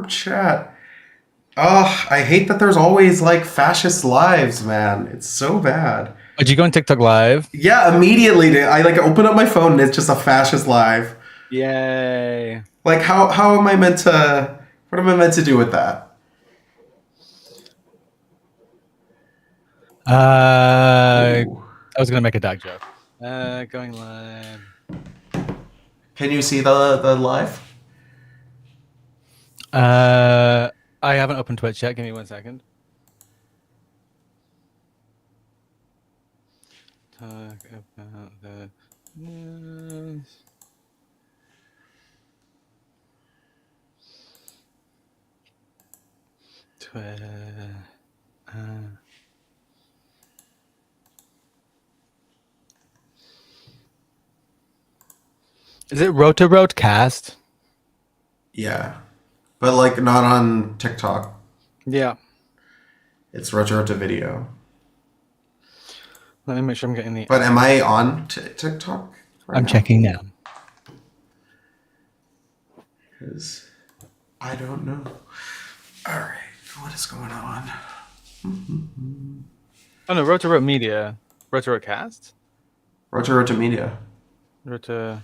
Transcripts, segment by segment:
group chat. Oh, I hate that there's always like fascist lives, man. It's so bad. Did you go on TikTok Live? Yeah, immediately I like open up my phone and it's just a fascist live. Yay. Like how am I meant to what am I meant to do with that? Ooh. I was gonna make a dark joke. Going live. Can you see the live? I haven't opened Twitch yet. Give me 1 second. Talk about the news. Twitter. Is it roterotecast? Yeah. But like not on TikTok. Yeah. It's Roto Video. Let me make sure I'm getting the. But am I on TikTok right I'm now? checking now. Because I don't know. All right, what is going on? Oh no, Rotorot Media. Rotorotcast? Roto Media. Rotor.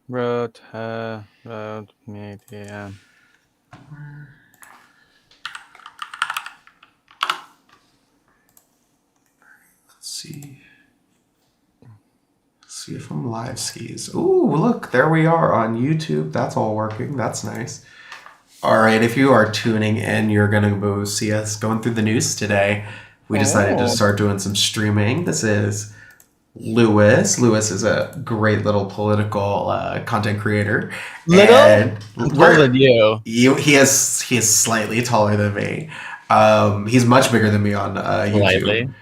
Rotorot Media. Let's see. See if I'm live skis. Ooh, look, there we are on YouTube. That's all working. That's nice. All right, if you are tuning in, you're going to go see us going through the news today. We decided to start doing some streaming. This is Lewis. Lewis is a great little political content creator. Little? And I'm taller than you. he is slightly taller than me. He's much bigger than me on YouTube.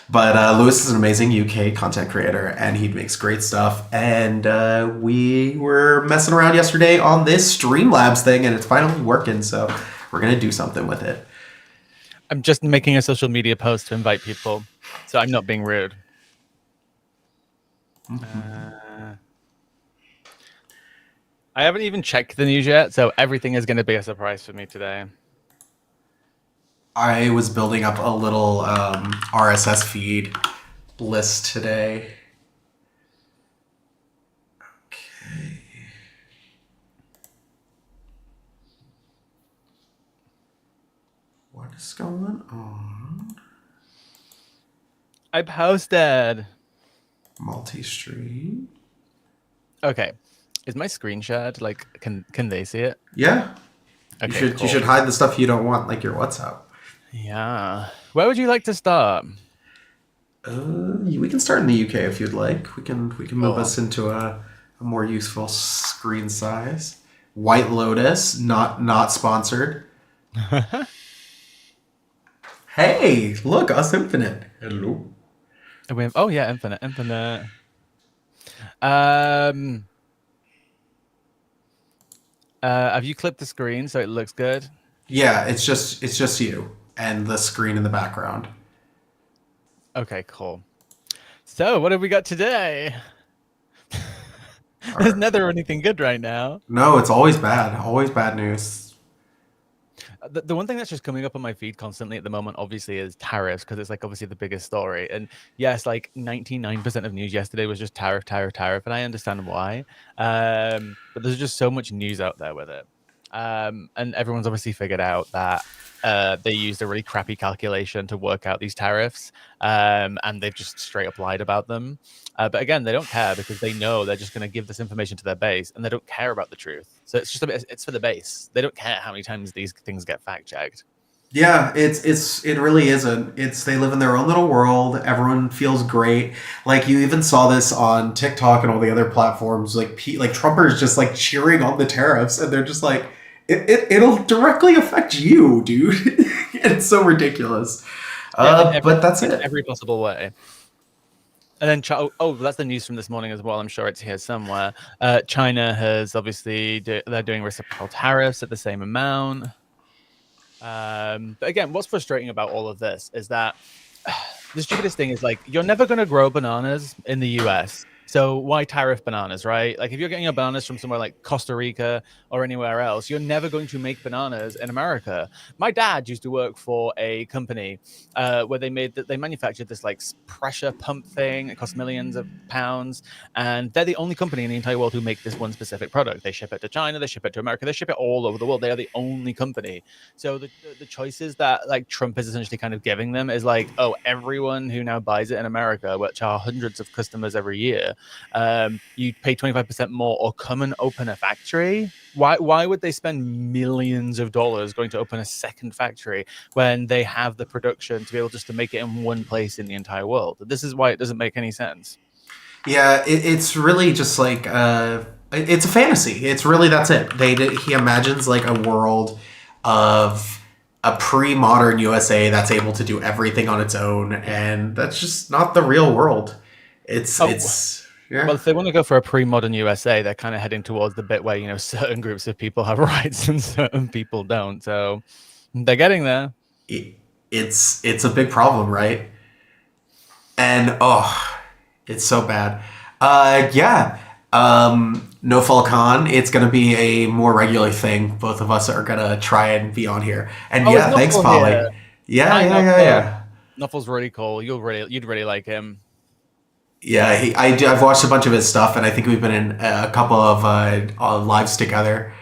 But Lewis is an amazing UK content creator, and he makes great stuff. And we were messing around yesterday on this Streamlabs thing, and it's finally working. So we're gonna do something with it. I'm just making a social media post to invite people, so I'm not being rude. I haven't even checked the news yet, so everything is going to be a surprise for me today. I was building up a little RSS feed list today. Okay. What is going on? I posted. Multi-stream. Okay. Is my screen shared? Like, can they see it? Yeah. Okay, You should hide the stuff you don't want, like your WhatsApp. Yeah. Where would you like to start? We can start in the UK if you'd like. We can move us into a more useful screen size. White Lotus, not sponsored. Hey, look, Us Infinite. Hello. Oh yeah, Infinite. Have you clipped the screen so it looks good? Yeah, it's just you and the screen in the background. Okay, cool. So, what have we got today? There's never anything good right now. No, it's always bad. Always bad news. The one thing that's just coming up on my feed constantly at the moment, obviously, is tariffs, because it's like obviously the biggest story. And yes, like 99% of news yesterday was just tariff, and I understand why. But there's just so much news out there with it. And everyone's obviously figured out that they used a really crappy calculation to work out these tariffs, and they've just straight up lied about them. But again, they don't care because they know they're just going to give this information to their base, and they don't care about the truth. So it's just it's for the base. They don't care how many times these things get fact checked. Yeah, it really isn't. They live in their own little world. Everyone feels great. Like you even saw this on TikTok and all the other platforms. Like Trumpers just like cheering on the tariffs, and they're just like, it'll directly affect you, dude. It's so ridiculous. But that's it. In every possible way. And then, that's the news from this morning as well. I'm sure it's here somewhere. China has obviously they're doing reciprocal tariffs at the same amount. But again, what's frustrating about all of this is that the stupidest thing is like you're never going to grow bananas in the US So why tariff bananas, right? Like if you're getting your bananas from somewhere like Costa Rica or anywhere else, you're never going to make bananas in America. My dad used to work for a company where they manufactured this like pressure pump thing. It cost millions of pounds, and they're the only company in the entire world who make this one specific product. They ship it to China, they ship it to America, they ship it all over the world. They are the only company. So the choices that like Trump is essentially kind of giving them is like, oh, everyone who now buys it in America, which are hundreds of customers every year, you pay 25% more or come and open a factory. Why would they spend millions of dollars going to open a second factory when they have the production to be able just to make it in one place in the entire world? This is why it doesn't make any sense. Yeah, it's really just like it's a fantasy. It's really that's it. He imagines like a world of a pre-modern USA that's able to do everything on its own, and that's just not the real world. Oh, It's well, yeah. if they want to go for a pre-modern USA, they're kind of heading towards the bit where, certain groups of people have rights and certain people don't. So they're getting there. It's a big problem, right? And oh, it's so bad. Yeah. No Falcon. It's gonna be a more regular thing. Both of us are gonna try and be on here. And Oh, is yeah, thanks, Nuffle here? Polly. Yeah, Hi, yeah, yeah, Nuffle. yeah. Nuffle's really cool. You'd really like him. Yeah, I've watched a bunch of his stuff, and I think we've been in a couple of lives together.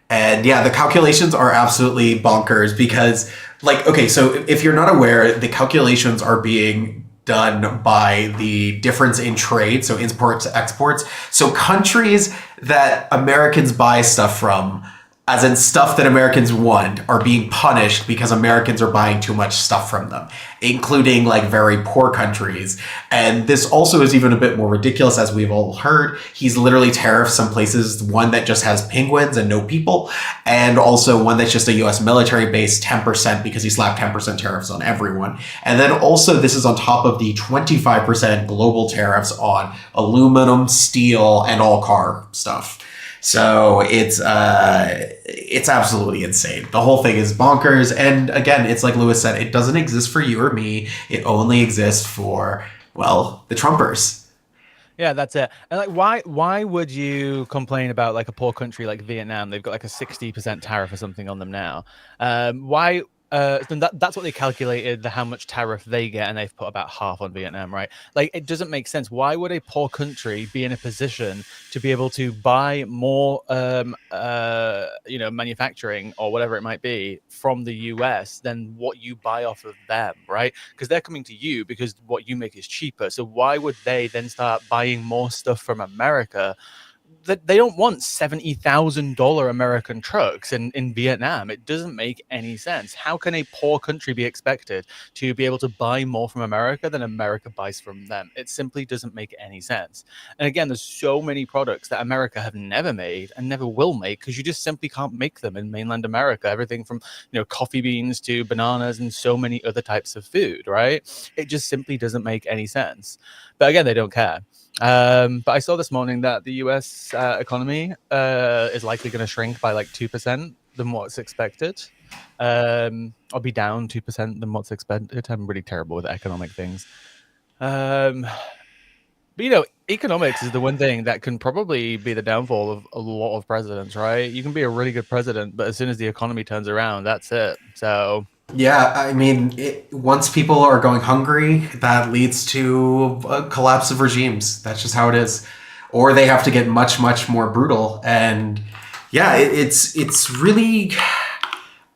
And yeah, the calculations are absolutely bonkers because, like, okay, so if you're not aware, the calculations are being done by the difference in trade, so imports to exports. So countries that Americans buy stuff from, as in stuff that Americans want, are being punished because Americans are buying too much stuff from them, including like very poor countries. And this also is even a bit more ridiculous, as we've all heard. He's literally tariffed some places, one that just has penguins and no people, and also one that's just a US military base 10% because he slapped 10% tariffs on everyone. And then also, this is on top of the 25% global tariffs on aluminum, steel, and all car stuff. So it's absolutely insane. The whole thing is bonkers. And again, it's like Lewis said, it doesn't exist for you or me. It only exists for, well, the Trumpers. Yeah, that's it. And like, why would you complain about like a poor country like Vietnam? They've got like a 60% tariff or something on them now. Why? That's what they calculated the how much tariff they get, and they've put about half on Vietnam, right? Like, it doesn't make sense. Why would a poor country be in a position to be able to buy more, manufacturing or whatever it might be from the US than what you buy off of them, right? Because they're coming to you because what you make is cheaper. So why would they then start buying more stuff from America? That they don't want $70,000 American trucks in Vietnam. It doesn't make any sense. How can a poor country be expected to be able to buy more from America than America buys from them? It simply doesn't make any sense. And again, there's so many products that America have never made and never will make because you just simply can't make them in mainland America. Everything from coffee beans to bananas and so many other types of food, right? It just simply doesn't make any sense. But again, they don't care. But I saw this morning that the US economy is likely going to shrink by like 2% than what's expected. Or be down 2% than what's expected. I'm really terrible with economic things. But economics is the one thing that can probably be the downfall of a lot of presidents, right? You can be a really good president, but as soon as the economy turns around, that's it. So Yeah, I mean, once people are going hungry, that leads to a collapse of regimes. That's just how it is. Or they have to get much, much more brutal. And yeah, it's really.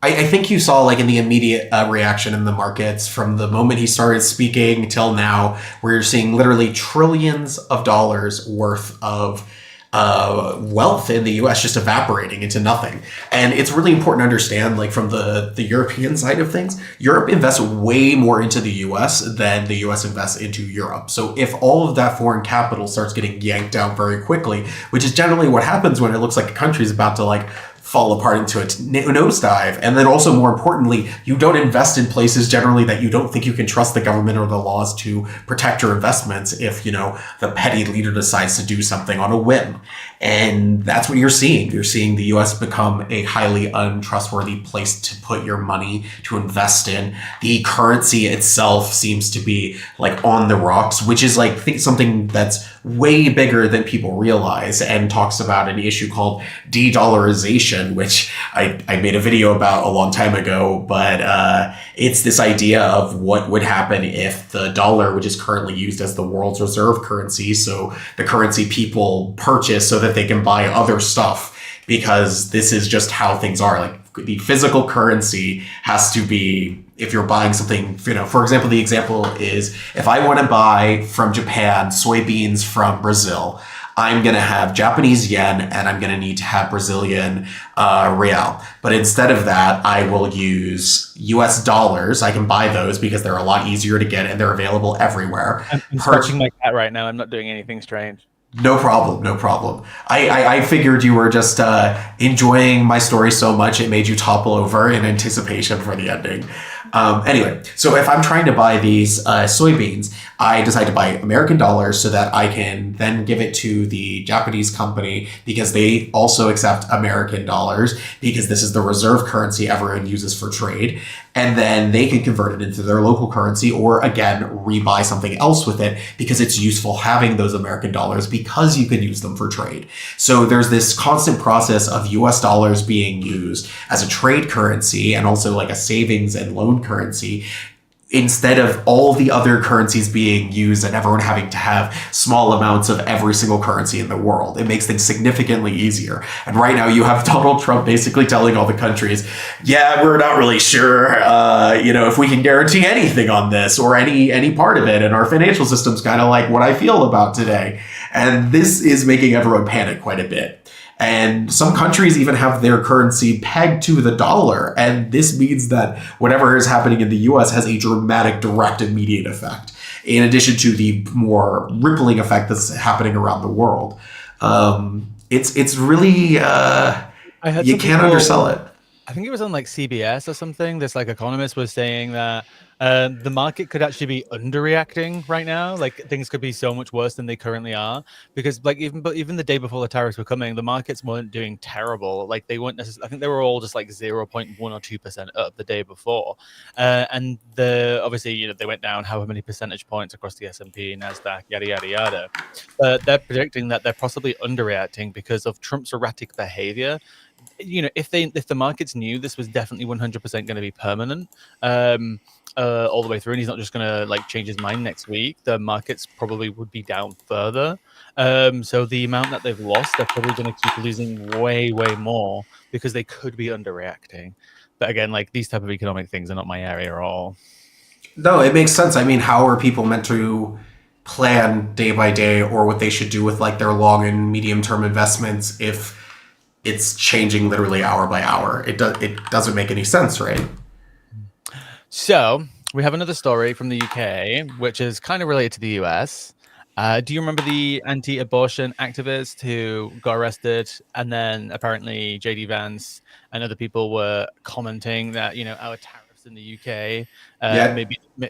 I think you saw like in the immediate reaction in the markets from the moment he started speaking till now, where you're seeing literally trillions of dollars worth of wealth in the U.S. just evaporating into nothing. And it's really important to understand, like from the European side of things, Europe invests way more into the U.S. than the U.S. invests into Europe. So if all of that foreign capital starts getting yanked out very quickly, which is generally what happens when it looks like a country is about to like fall apart into a nosedive. And then also more importantly, you don't invest in places generally that you don't think you can trust the government or the laws to protect your investments if, the petty leader decides to do something on a whim. And that's what you're seeing. You're seeing the US become a highly untrustworthy place to put your money, to invest in. The currency itself seems to be like on the rocks, which is like, I think something that's way bigger than people realize, and talks about an issue called de-dollarization, which I made a video about a long time ago. But it's this idea of what would happen if the dollar, which is currently used as the world's reserve currency, so the currency people purchase so that they can buy other stuff, because this is just how things are. Like, the physical currency has to be, if you're buying something, for example, the example is if I want to buy from Japan soybeans from Brazil, I'm going to have Japanese yen and I'm going to need to have Brazilian real. But instead of that, I will use US dollars. I can buy those because they're a lot easier to get and they're available everywhere. I'm scratching my cat right now. I'm not doing anything strange. No problem, no problem. I figured you were just enjoying my story so much it made you topple over in anticipation for the ending. Anyway, so if I'm trying to buy these soybeans, I decide to buy American dollars so that I can then give it to the Japanese company because they also accept American dollars because this is the reserve currency everyone uses for trade. And then they can convert it into their local currency or, again, rebuy something else with it because it's useful having those American dollars because you can use them for trade. So there's this constant process of US dollars being used as a trade currency and also like a savings and loan currency, instead of all the other currencies being used and everyone having to have small amounts of every single currency in the world. It makes things significantly easier. And right now you have Donald Trump basically telling all the countries, yeah, we're not really sure, if we can guarantee anything on this or any part of it. And our financial system's kind of like what I feel about today. And this is making everyone panic quite a bit. And some countries even have their currency pegged to the dollar. And this means that whatever is happening in the US has a dramatic, direct, immediate effect, in addition to the more rippling effect that's happening around the world. It's really, you can't undersell it. I think it was on like CBS or something. This like economist was saying that the market could actually be underreacting right now. Like things could be so much worse than they currently are because like even the day before the tariffs were coming, the markets weren't doing terrible. Like they weren't necessarily. I think they were all just like 0.1 or 2% up the day before, and obviously they went down however many percentage points across the S&P, Nasdaq, yada yada yada. But they're predicting that they're possibly underreacting because of Trump's erratic behavior. If the markets knew this was definitely 100% going to be permanent all the way through, and he's not just going to like change his mind next week, the markets probably would be down further. So the amount that they've lost, they're probably going to keep losing way, way more because they could be underreacting. But again, like these type of economic things are not my area at all. No, it makes sense. I mean, how are people meant to plan day by day or what they should do with like their long and medium term investments if it's changing literally hour by hour? It doesn't make any sense, right? So we have another story from the UK, which is kind of related to the US. Do you remember the anti-abortion activist who got arrested? And then apparently JD Vance and other people were commenting that, our tariffs in the UK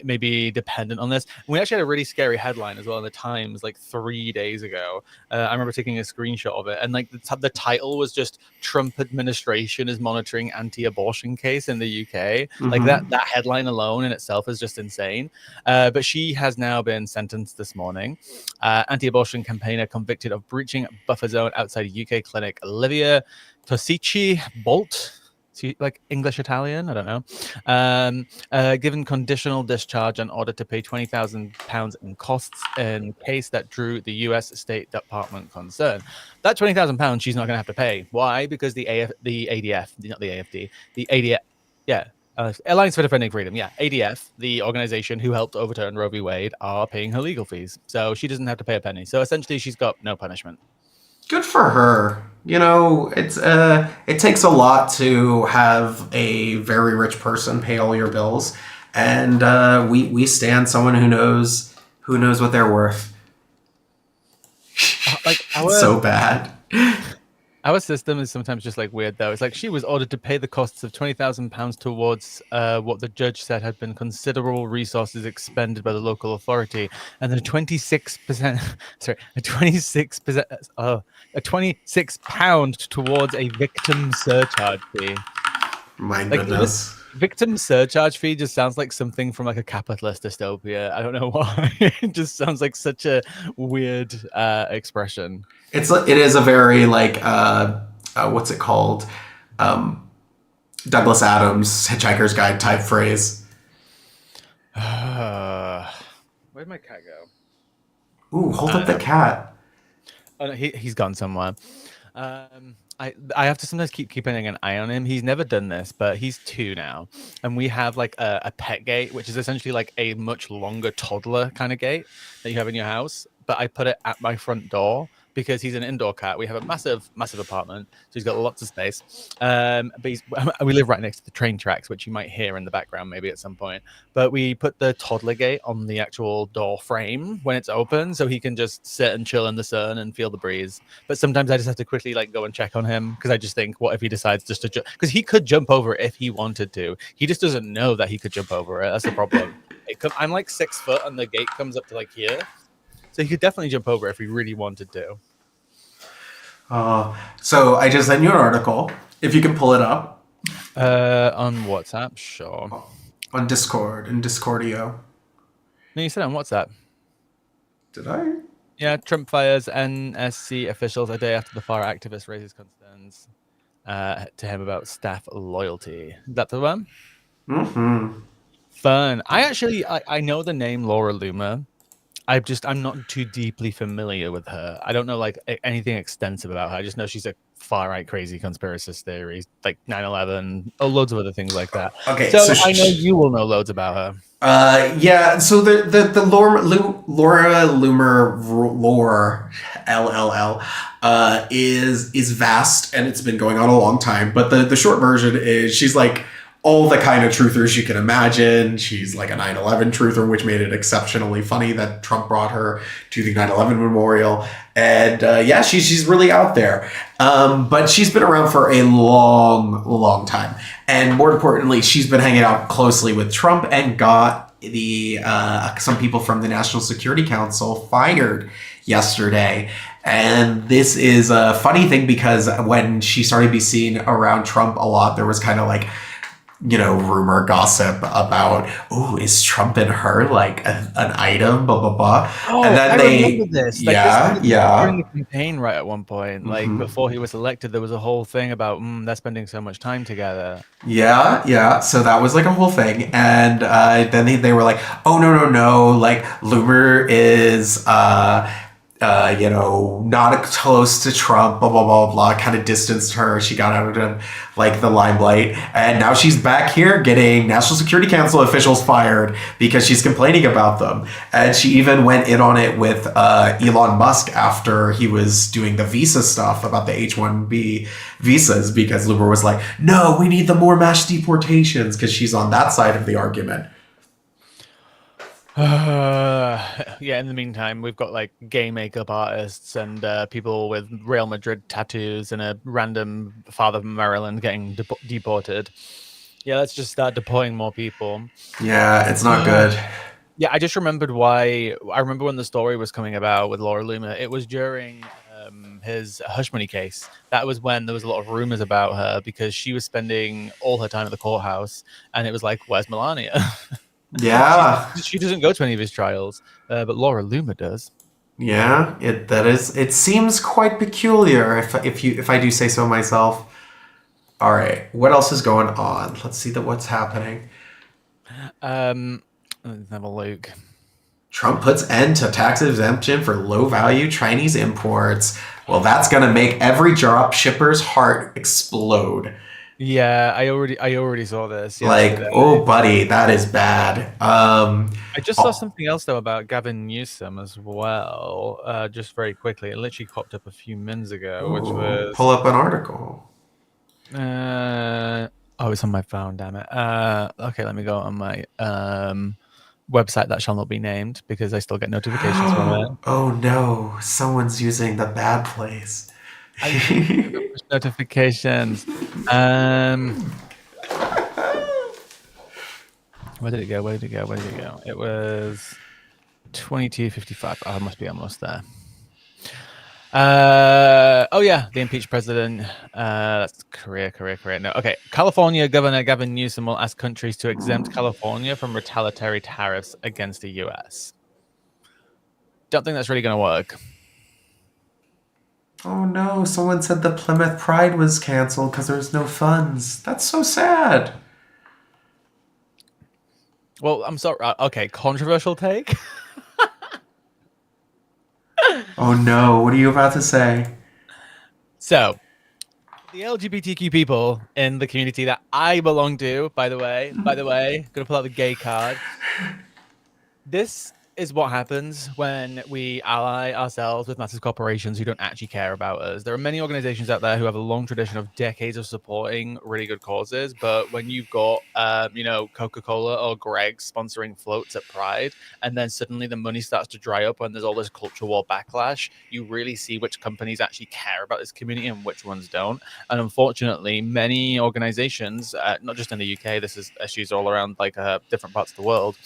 maybe dependent on this. And we actually had a really scary headline as well in the Times like 3 days ago. I remember taking a screenshot of it, and like the title was just "Trump administration is monitoring anti-abortion case in the UK." Mm-hmm. Like that headline alone in itself is just insane. But she has now been sentenced this morning. Anti-abortion campaigner convicted of breaching buffer zone outside UK clinic. Olivia Tosici Bolt, like English Italian, I don't know, given conditional discharge in order to pay £20,000 in costs in case that drew the US State Department concern. That £20,000 she's not going to have to pay. Why? Because the ADF, not the AFD, the ADF, Alliance for Defending Freedom, ADF, the organization who helped overturn Roe v. Wade, are paying her legal fees, so she doesn't have to pay a penny. So essentially, she's got no punishment. Good for her. It takes a lot to have a very rich person pay all your bills, and we stand someone who knows what they're worth. Like it's so bad. Our system is sometimes just like weird though. It's like she was ordered to pay the costs of £20,000 towards what the judge said had been considerable resources expended by the local authority, and then 26%, a 26 pound towards a victim surcharge fee. My goodness. Victim surcharge fee just sounds like something from like a capitalist dystopia. I don't know why. It just sounds like such a weird expression. It is a very like what's it called? Um, Douglas Adams Hitchhiker's Guide type phrase. Where'd my cat go? Ooh, hold up the cat. Oh, no, he's gone somewhere. I have to sometimes keep keeping an eye on him. He's never done this, but he's 2 now, and we have like a pet gate, which is essentially like a much longer toddler kind of gate that you have in your house. But I put it at my front door because he's an indoor cat. We have a massive apartment, so he's got lots of space. But we live right next to the train tracks, which you might hear in the background maybe at some point. But we put the toddler gate on the actual door frame when it's open, so he can just sit and chill in the sun and feel the breeze. But sometimes I just have to quickly like go and check on him because I just think, what if he decides just to jump? Because he could jump over it if he wanted to. He just doesn't know that he could jump over it. That's the problem. I'm like 6 foot, and the gate comes up to like here, so he could definitely jump over if he really wanted to. So I just sent you an article. If you can pull it up On WhatsApp, sure. on Discord in Discordio. No, you said on WhatsApp. Did I? Yeah, Trump fires NSC officials a day after the far activist raises concerns to him about staff loyalty. Is that the one? Mm-hmm. Fun. I know the name Laura Loomer. I'm not too deeply familiar with her. I don't know like anything extensive about her. I just know she's a far right crazy conspiracist theories like 9/11, loads of other things like that. Okay, So I know you will know loads about her. Yeah. So the Laura Loomer lore LLL is vast, and it's been going on a long time. But the short version is she's like all the kind of truthers you can imagine. She's like a 9/11 truther, which made it exceptionally funny that Trump brought her to the 9/11 memorial. And yeah, she's really out there. But she's been around for a long time. And more importantly, she's been hanging out closely with Trump and got the some people from the National Security Council fired yesterday. And this is a funny thing because when she started to be seen around Trump a lot, there was kind of like, rumor gossip about, oh, is Trump and her like an item, blah, blah, blah. Oh, and then I remember this. Like, yeah, this yeah. during the campaign, right at one point, like before he was elected, there was a whole thing about they're spending so much time together. Yeah. So that was like a whole thing. And then they were like, oh, no. Like, Loomer is, not close to Trump, blah, blah, blah, blah, kind of distanced her. She got out of like the limelight. And now she's back here getting National Security Council officials fired because she's complaining about them. And she even went in on it with Elon Musk after he was doing the visa stuff about the H-1B visas, because Loomer was like, no, we need the more mass deportations, because she's on that side of the argument. Yeah, in the meantime, we've got like gay makeup artists and people with Real Madrid tattoos and a random father from Maryland getting deported. Yeah, let's just start deporting more people. Yeah, it's not good. Yeah, I just remembered why. I remember when the story was coming about with Laura Loomer. It was during his hush money case. That was when there was a lot of rumors about her because she was spending all her time at the courthouse, and it was like, "Where's Melania?" Yeah. She doesn't go to any of his trials, but Laura Loomer does. Yeah, it seems quite peculiar if I do say so myself. All right, what else is going on? Let's see what's happening. Let's have a look. Trump puts end to tax exemption for low-value Chinese imports. Well, that's going to make every drop shipper's heart explode. Yeah, I already saw this. Like, oh, buddy, that is bad. I just saw something else though about Gavin Newsom as well. Just very quickly, it literally popped up a few minutes ago, which was pull up an article. Oh, it's on my phone. Damn it. Okay, let me go on my website that shall not be named because I still get notifications from it. Oh no, someone's using the bad place. Notifications. Where did it go? It was 22:55. Oh, I must be almost there. Oh yeah, the impeached president. That's Korea. No, okay. California Governor Gavin Newsom will ask countries to exempt California from retaliatory tariffs against the U.S. Don't think that's really going to work. Oh no, someone said the Plymouth Pride was canceled because there's no funds. That's so sad. Well, I'm sorry. Okay, controversial take. Oh no, what are you about to say? So, the LGBTQ people in the community that I belong to, by the way, gonna pull out the gay card. This is what happens when we ally ourselves with massive corporations who don't actually care about us. There are many organizations out there who have a long tradition of decades of supporting really good causes, but when you've got, Coca-Cola or Greg's sponsoring floats at Pride, and then suddenly the money starts to dry up when there's all this culture war backlash, you really see which companies actually care about this community and which ones don't. And unfortunately, many organizations, not just in the UK, this is issues all around different parts of the world,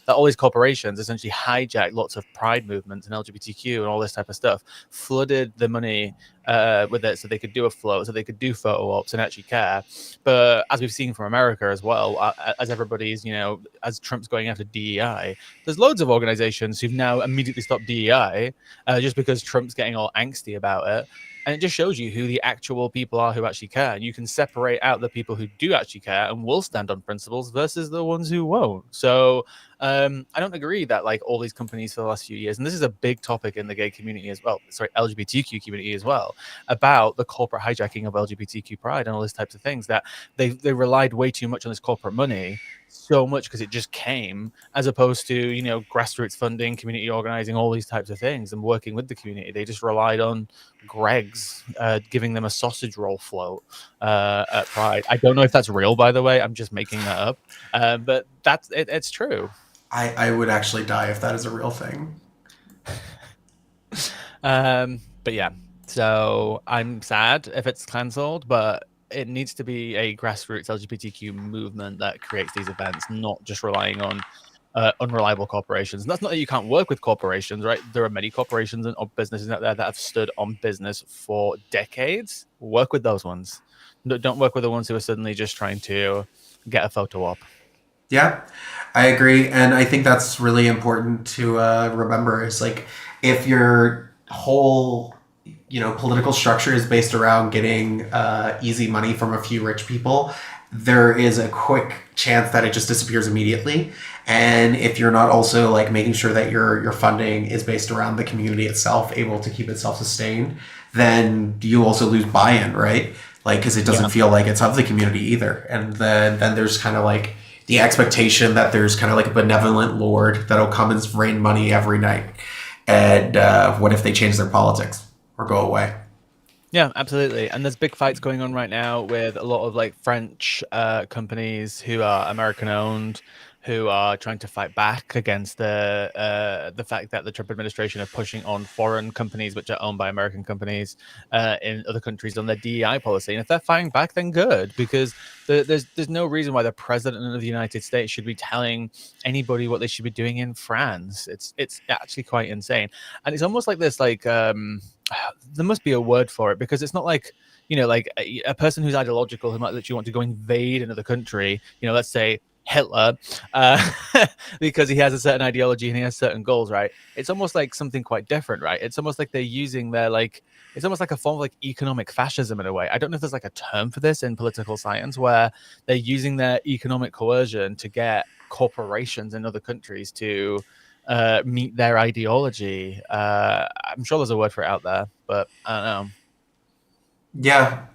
that all these corporations essentially hijacked lots of pride movements and LGBTQ and all this type of stuff, flooded the money with it so they could do a float, so they could do photo ops and actually care. But as we've seen from America as well, as everybody's, as Trump's going after DEI, there's loads of organizations who've now immediately stopped DEI just because Trump's getting all angsty about it. And it just shows you who the actual people are who actually care. And you can separate out the people who do actually care and will stand on principles versus the ones who won't. So I don't agree that all these companies for the last few years, and this is a big topic in the gay community as well, sorry, LGBTQ community as well, about the corporate hijacking of LGBTQ pride and all these types of things, that they relied way too much on this corporate money, so much because it just came, as opposed to, grassroots funding, community organizing, all these types of things, and working with the community. They just relied on Greg's giving them a sausage roll float at Pride. I don't know if that's real, by the way. I'm just making that up. But that's it, it's true. I would actually die if that is a real thing. But yeah, so I'm sad if it's cancelled, but it needs to be a grassroots LGBTQ movement that creates these events, not just relying on unreliable corporations. And that's not that you can't work with corporations, right? There are many corporations and businesses out there that have stood on business for decades. Work with those ones. Don't work with the ones who are suddenly just trying to get a photo op. Yeah, I agree, and I think that's really important to remember. Is if your whole political structure is based around getting easy money from a few rich people, there is a quick chance that it just disappears immediately. And if you're not also making sure that your funding is based around the community itself, able to keep it self-sustained, then you also lose buy-in, right? Because it doesn't feel like it's of the community either. And then there's kind of the expectation that there's kind of a benevolent lord that'll come and rain money every night. And what if they change their politics or go away? Yeah, absolutely. And there's big fights going on right now with a lot of French companies who are American owned, who are trying to fight back against the fact that the Trump administration are pushing on foreign companies which are owned by American companies in other countries on their DEI policy. And if they're fighting back, then good, because there's no reason why the president of the United States should be telling anybody what they should be doing in France. It's actually quite insane, and it's almost like this there must be a word for it, because it's not a person who's ideological who might literally want to go invade another country, let's say Hitler, because he has a certain ideology and he has certain goals, right? It's almost like something quite different, right? It's almost like they're using their it's almost like a form of economic fascism in a way. I don't know if there's a term for this in political science, where they're using their economic coercion to get corporations in other countries to meet their ideology. I'm sure there's a word for it out there, but I don't know. Yeah.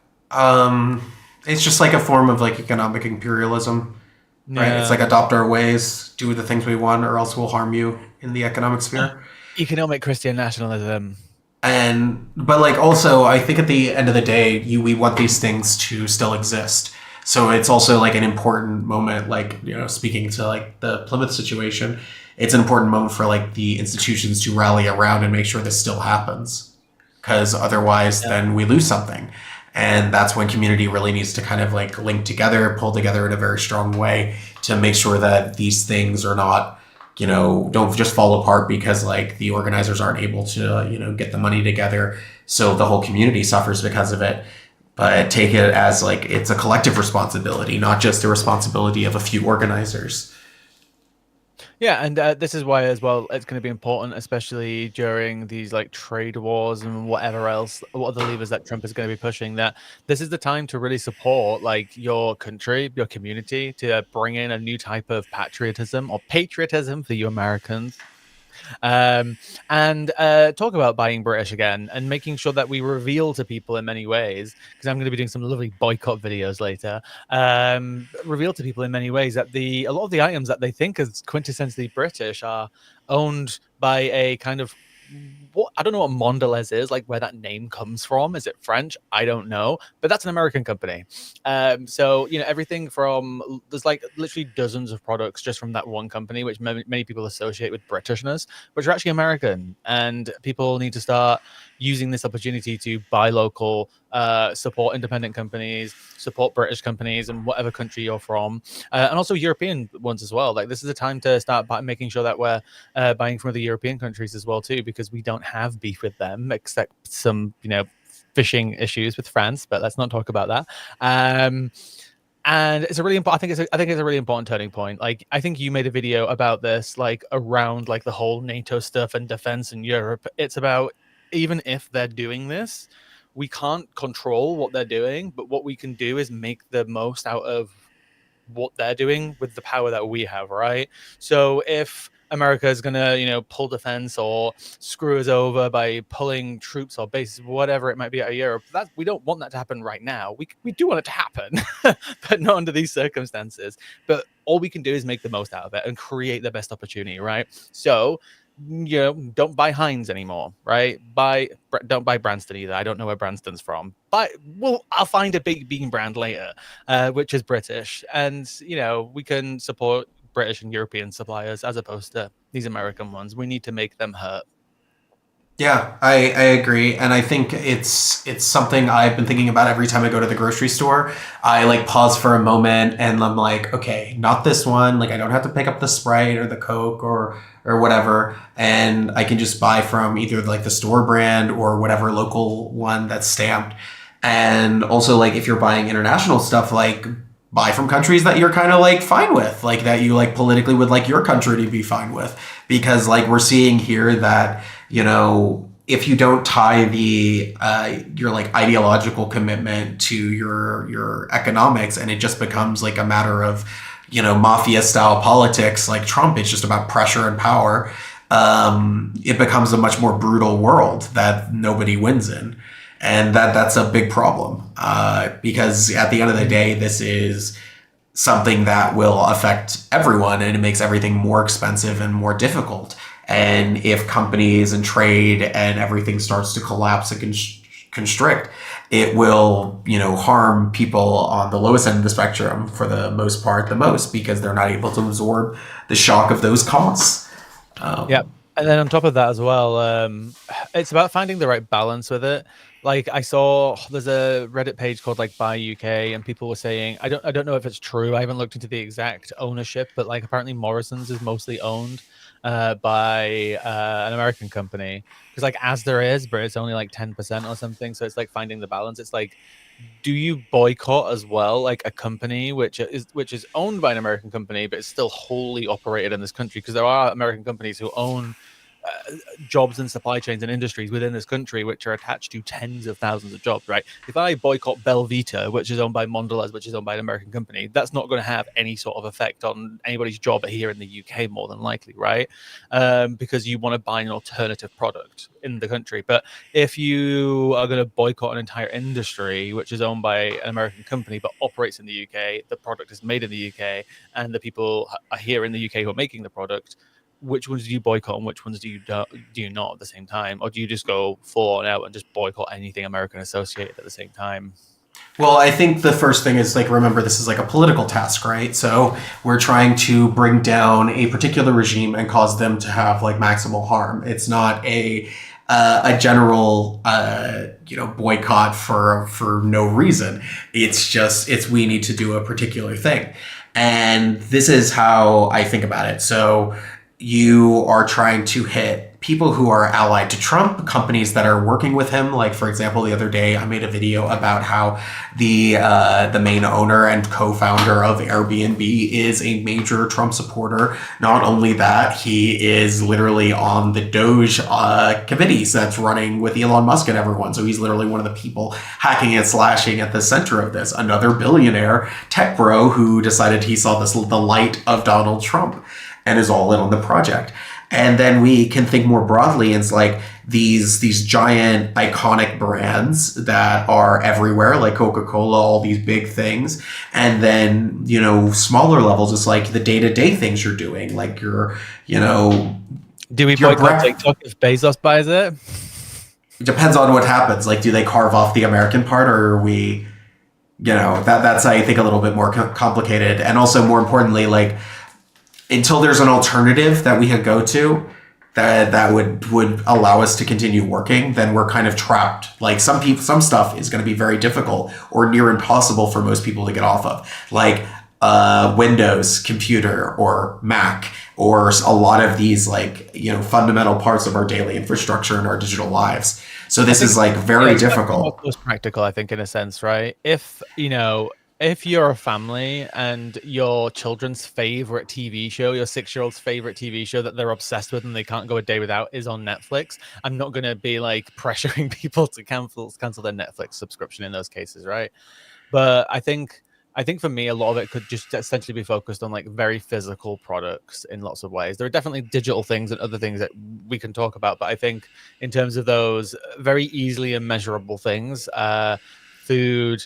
It's just a form of economic imperialism, right? It's adopt our ways, do the things we want, or else we'll harm you in the economic sphere. Economic Christian nationalism. But also, I think at the end of the day, we want these things to still exist. So it's also an important moment, speaking to the Plymouth situation, it's an important moment for the institutions to rally around and make sure this still happens, because otherwise then we lose something. And that's when community really needs to kind of link together, pull together in a very strong way to make sure that these things are not, don't just fall apart because the organizers aren't able to, get the money together so the whole community suffers because of it. But take it as like it's a collective responsibility, not just a responsibility of a few organizers. Yeah, and this is why as well it's going to be important, especially during these like trade wars and whatever else, what other levers that Trump is going to be pushing. That this is the time to really support like your country, your community, to bring in a new type of patriotism or patriotism for you Americans, um, and talk about buying British again and making sure that we reveal to people in many ways, because I'm going to be doing some lovely boycott videos later. Reveal to people in many ways that a lot of the items that they think is quintessentially British are owned by a kind of what I don't know what Mondelez is, like where that name comes from. Is it French? I don't know, but that's an American company. So everything from there's like literally dozens of products just from that one company, which many people associate with Britishness, which are actually American. And people need to start using this opportunity to buy local, support independent companies, support British companies, and whatever country you're from, and also European ones as well. Like this is a time to start making sure that we're buying from other European countries as well too, because we don't have beef with them except some fishing issues with France, but let's not talk about that. And it's a really important. I think it's a really important turning point. Like I think you made a video about this, like around like the whole NATO stuff and defense in Europe. It's about, even if they're doing this, we can't control what they're doing, but what we can do is make the most out of what they're doing with the power that we have, right? So if America is going to, pull defense or screw us over by pulling troops or bases, whatever it might be out of Europe, we don't want that to happen right now. We do want it to happen, but not under these circumstances. But all we can do is make the most out of it and create the best opportunity, right? So don't buy Heinz anymore, right? Don't buy Branston either. I don't know where Branston's from, but I'll find a big bean brand later, which is British, and we can support British and European suppliers as opposed to these American ones. We need to make them hurt. Yeah, I agree, and I think it's something I've been thinking about every time I go to the grocery store. I like pause for a moment, and I'm like, okay, not this one. Like I don't have to pick up the Sprite or the Coke or whatever, and I can just buy from either like the store brand or whatever local one that's stamped. And also, like if you're buying international stuff, like buy from countries that you're kind of like fine with, like that you like politically would like your country to be fine with, because like we're seeing here that if you don't tie the your like ideological commitment to your economics, and it just becomes like a matter of mafia style politics like Trump, it's just about pressure and power. It becomes a much more brutal world that nobody wins in, and that's a big problem, because at the end of the day, this is something that will affect everyone, and it makes everything more expensive and more difficult. And if companies and trade and everything starts to collapse and constrict, it will, harm people on the lowest end of the spectrum for the most part the most, because they're not able to absorb the shock of those costs. Yeah. And then on top of that as well, it's about finding the right balance with it. Like I saw there's a Reddit page called like Buy UK, and people were saying, I don't know if it's true. I haven't looked into the exact ownership, but like apparently Morrison's is mostly owned by an American company. Because like as there is, but it's only like 10% or something. So it's like finding the balance. It's like, do you boycott as well like a company which is owned by an American company but is still wholly operated in this country? Because there are American companies who own jobs and supply chains and industries within this country which are attached to tens of thousands of jobs, right? If I boycott Belvita, which is owned by Mondelez, which is owned by an American company, that's not going to have any sort of effect on anybody's job here in the UK, more than likely, right? Because you want to buy an alternative product in the country. But if you are going to boycott an entire industry which is owned by an American company but operates in the UK, the product is made in the UK, and the people are here in the UK who are making the product, which ones do you boycott and which ones do you not at the same time? Or do you just go full on out and just boycott anything American associated at the same time? Well, I think the first thing is like, remember, this is like a political task, right? So we're trying to bring down a particular regime and cause them to have like maximal harm. It's not a general boycott for no reason. It's we need to do a particular thing, and this is how I think about it. So you are trying to hit people who are allied to Trump, companies that are working with him. Like, for example, the other day I made a video about how the main owner and co-founder of Airbnb is a major Trump supporter. Not only that, he is literally on the Doge committees that's running with Elon Musk and everyone. So he's literally one of the people hacking and slashing at the center of this. Another billionaire tech bro who decided he saw the light of Donald Trump and is all in on the project. And then we can think more broadly. It's like these giant iconic brands that are everywhere, like Coca-Cola, all these big things. And then, you know, smaller levels, it's like the day-to-day things you're doing, like your, you know, Do we boycott TikTok if Bezos buys it? It depends on what happens. Like, do they carve off the American part, or are we, you know, that's, I think, a little bit more complicated. And also, more importantly, like, until there's an alternative that we could go to that would allow us to continue working, then we're kind of trapped. Like, some stuff is going to be very difficult or near impossible for most people to get off of, like Windows computer or Mac, or a lot of these, like, you know, fundamental parts of our daily infrastructure and our digital lives. So this is like very difficult. Most practical, I think, in a sense, right? If, you know, if you're a family and your children's favorite TV show, your 6-year-old's favorite TV show that they're obsessed with and they can't go a day without is on Netflix, I'm not going to be like pressuring people to cancel their Netflix subscription in those cases, right? But I think for me, a lot of it could just essentially be focused on like very physical products in lots of ways. There are definitely digital things and other things that we can talk about, but I think in terms of those very easily immeasurable things, food,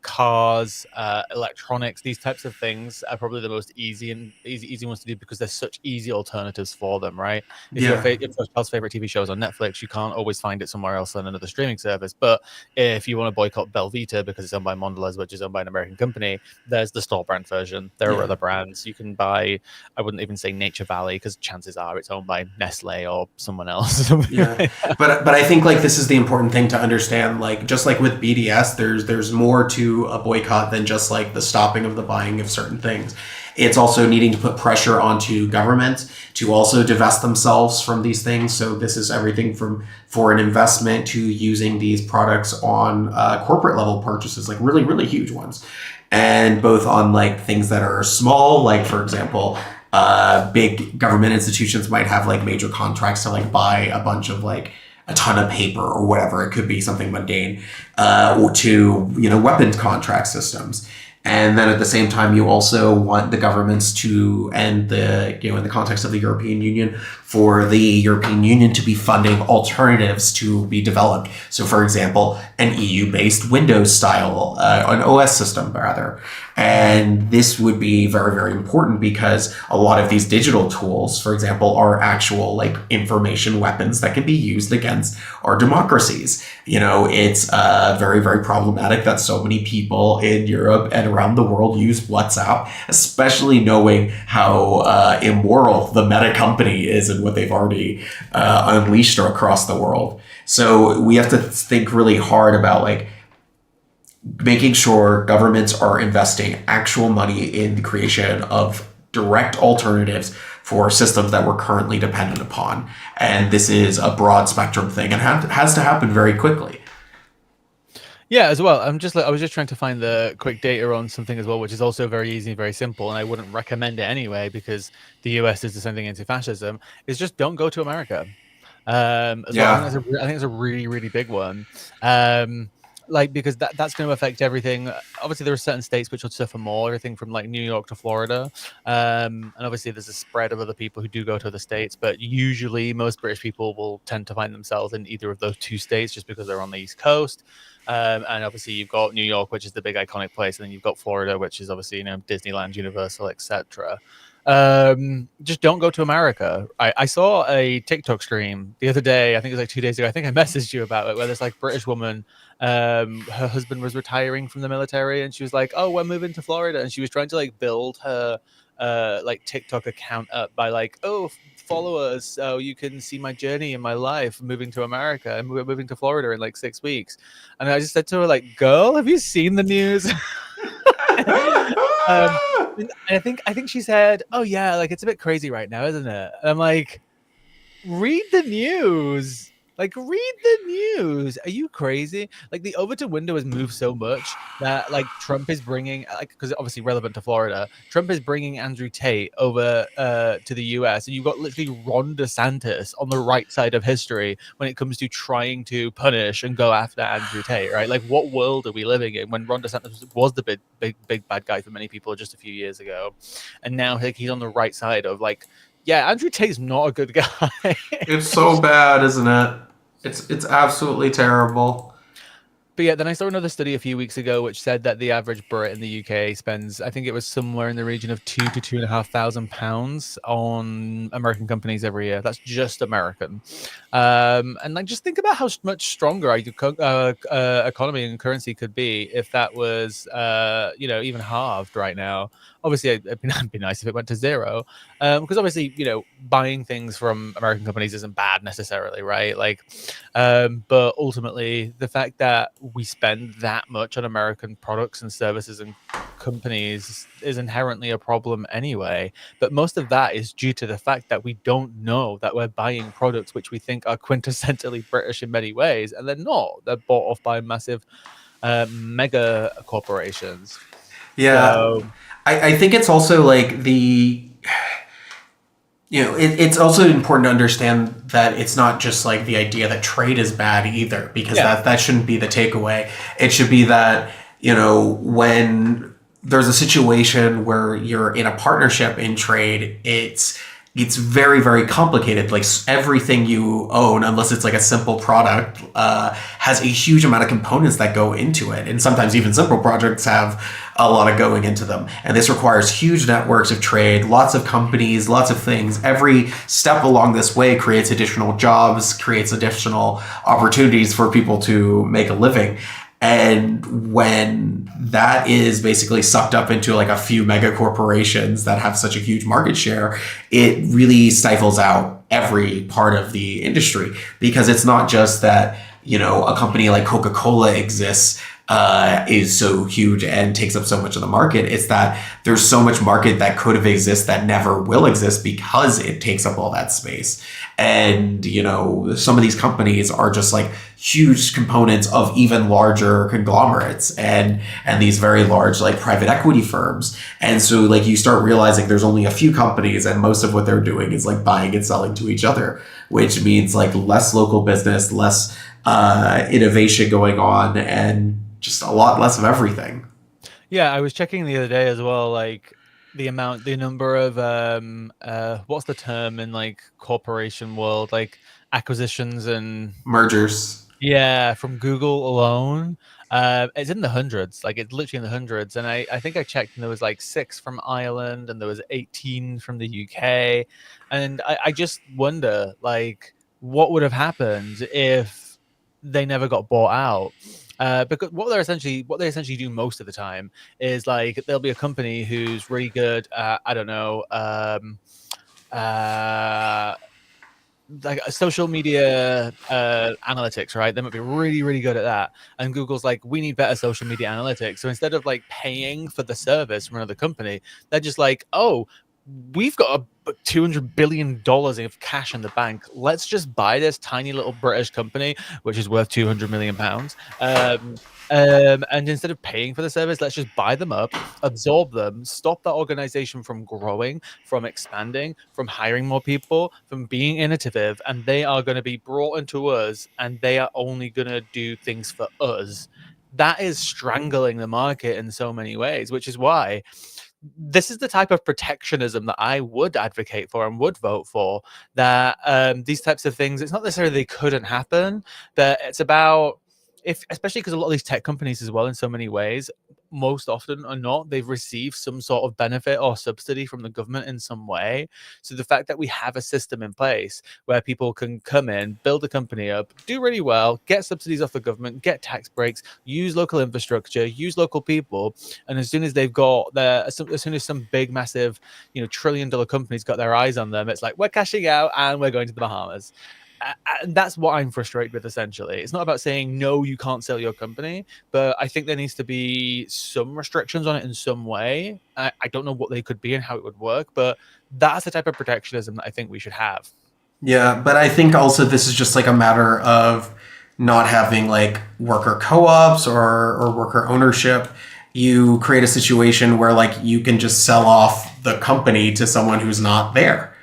cars, electronics, these types of things are probably the most easy ones to do because there's such easy alternatives for them, right? If your child's favorite TV show is on Netflix, you can't always find it somewhere else on another streaming service. But if you want to boycott Belvita because it's owned by Mondelez, which is owned by an American company, there's the store brand version. There are other brands you can buy. I wouldn't even say Nature Valley because chances are it's owned by Nestle or someone else. But I think, like, this is the important thing to understand. Like, just like with BDS, there's more to a boycott than just like the stopping of the buying of certain things. It's also needing to put pressure onto governments to also divest themselves from these things. So this is everything from foreign investment to using these products on corporate level purchases, like really, really huge ones. And both on like things that are small, like, for example, big government institutions might have like major contracts to like buy a bunch of like a ton of paper or whatever. It could be something mundane, or to, you know, weapons contract systems. And then at the same time, you also want the governments to, and the, you know, in the context of the European Union, for the European Union to be funding alternatives to be developed. So, for example, an EU-based Windows style, an OS system rather. And this would be very, very important because a lot of these digital tools, for example, are actual like information weapons that can be used against our democracies. You know, it's very, very problematic that so many people in Europe and around the world use WhatsApp, especially knowing how immoral the Meta company is and what they've already unleashed across the world. So we have to think really hard about like making sure governments are investing actual money in the creation of direct alternatives for systems that we're currently dependent upon. And this is a broad spectrum thing and has to happen very quickly. Yeah, as well. I was just trying to find the quick data on something as well, which is also very easy and very simple, and I wouldn't recommend it anyway because the US is descending into fascism. Is just don't go to America. As well. I think it's a really, really big one. Like, because that's going to affect everything. Obviously, there are certain states which will suffer more, everything from like New York to Florida. And obviously, there's a spread of other people who do go to other states, but usually most British people will tend to find themselves in either of those two states just because they're on the East Coast. And obviously, you've got New York, which is the big iconic place, and then you've got Florida, which is obviously, you know, Disneyland, Universal, etc. Just don't go to America. I saw a TikTok stream the other day, I think it was like 2 days ago. I think I messaged you about it, where this like British woman, her husband was retiring from the military, and she was like, "Oh, we're moving to Florida," and she was trying to like build her like TikTok account up by like, "Oh, follow us so you can see my journey in my life moving to America, and we're moving to Florida in like 6 weeks." And I just said to her, like, "Girl, have you seen the news?" I think she said, "Oh yeah, like it's a bit crazy right now, isn't it?" And I'm like, read the news. Like, read the news. Are you crazy? Like, the Overton window has moved so much that, like, Trump is bringing, like, because obviously relevant to Florida, Trump is bringing Andrew Tate over to the US, and you've got literally Ron DeSantis on the right side of history when it comes to trying to punish and go after Andrew Tate, right? Like, what world are we living in when Ron DeSantis was the big bad guy for many people just a few years ago, and now like he's on the right side of like yeah, Andrew Tate's not a good guy. It's so bad, isn't it? It's absolutely terrible. But yeah, then I saw another study a few weeks ago which said that the average Brit in the UK spends, I think it was somewhere in the region of £2,000 to £2,500 on American companies every year. That's just American. And like, just think about how much stronger our economy and currency could be if that was, even halved right now. Obviously, it'd be nice if it went to zero, because obviously, buying things from American companies isn't bad necessarily, right? Like, but ultimately, the fact that we spend that much on American products and services and companies is inherently a problem anyway. But most of that is due to the fact that we don't know that we're buying products which we think are quintessentially British in many ways, and they're not. They're bought off by massive mega corporations. Yeah, So I think it's also like it's also important to understand that it's not just like the idea that trade is bad either, because yeah, that shouldn't be the takeaway. It should be that, when there's a situation where you're in a partnership in trade, it's very, very complicated. Like everything you own, unless it's like a simple product, has a huge amount of components that go into it, and sometimes even simple projects have a lot of going into them. And this requires huge networks of trade, lots of companies, lots of things. Every step along this way creates additional jobs, creates additional opportunities for people to make a living. And when that is basically sucked up into like a few mega corporations that have such a huge market share, it really stifles out every part of the industry, because it's not just that, a company like Coca-Cola exists, is so huge and takes up so much of the market. It's that there's so much market that could have existed that never will exist because it takes up all that space. And, some of these companies are just like huge components of even larger conglomerates and these very large like private equity firms. And so like you start realizing there's only a few companies and most of what they're doing is like buying and selling to each other, which means like less local business, less innovation going on, and just a lot less of everything. yeah, I was checking the other day as well, like the number of what's the term in like corporation world, like acquisitions and Mergers. yeah, from Google alone. It's in the hundreds, like it's literally in the hundreds. And I think I checked and there was like 6 from Ireland and there was 18 from the UK. And I just wonder like what would have happened if they never got bought out. Because what they essentially do most of the time is like there'll be a company who's really good at, I don't know, uh like social media analytics, right? They might be really, really good at that. And Google's like, we need better social media analytics. So instead of like paying for the service from another company, they're just like, oh, we've got a $200 billion of cash in the bank. Let's just buy this tiny little British company, which is worth £200 million. And instead of paying for the service, let's just buy them up, absorb them, stop that organization from growing, from expanding, from hiring more people, from being innovative. And they are going to be brought into us and they are only going to do things for us. That is strangling the market in so many ways, which is why this is the type of protectionism that I would advocate for and would vote for. That these types of things, it's not necessarily they couldn't happen, but it's about if, especially because a lot of these tech companies as well, in so many ways, most often or not, they've received some sort of benefit or subsidy from the government in some way. So the fact that we have a system in place where people can come in, build a company up, do really well, get subsidies off the government, get tax breaks, use local infrastructure, use local people, and as soon as they've got their, as soon as some big, massive, $1 trillion company's got their eyes on them, it's like we're cashing out and we're going to the Bahamas. And that's what I'm frustrated with. Essentially, it's not about saying no, you can't sell your company, but I think there needs to be some restrictions on it in some way. I don't know what they could be and how it would work, but that's the type of protectionism that I think we should have. Yeah, but I think also this is just like a matter of not having like worker co-ops or worker ownership. You create a situation where like you can just sell off the company to someone who's not there.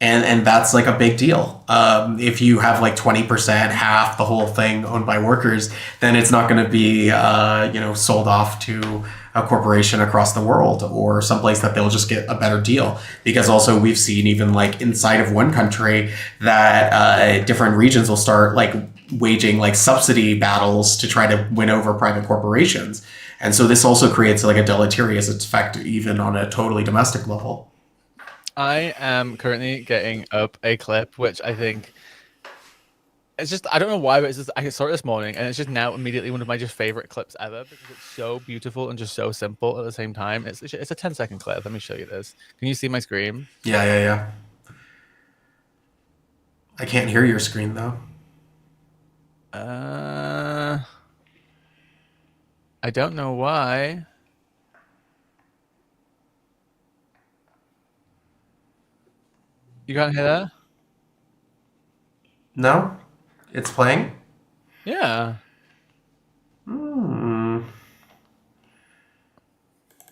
And that's like a big deal. If you have like 20%, half the whole thing owned by workers, then it's not going to be sold off to a corporation across the world or someplace that they'll just get a better deal. Because also we've seen even like inside of one country that different regions will start like waging like subsidy battles to try to win over private corporations. And so this also creates like a deleterious effect even on a totally domestic level. I am currently getting up a clip, which I think it's just I don't know why, but it's just I saw it this morning, and it's just now immediately one of my just favorite clips ever because it's so beautiful and just so simple at the same time. It's a 10-second clip. Let me show you this. Can you see my screen? Yeah, yeah, yeah. I can't hear your screen though. Uh, I don't know why. You can't hear that? No? It's playing? Yeah. Hmm.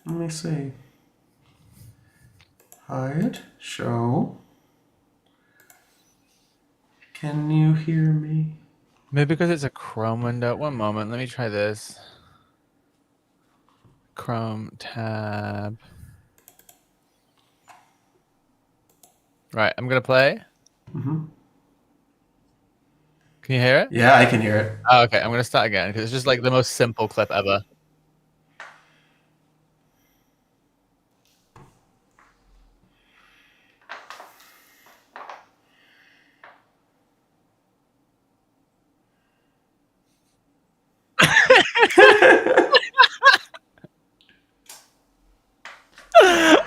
Let me see. Hide. Show. Can you hear me? Maybe because it's a Chrome window. One moment. Let me try this. Chrome tab. Right. I'm gonna play. Mm-hmm. Can you hear it? Yeah, I can hear it. Oh, okay. I'm gonna start again because it's just like the most simple clip ever.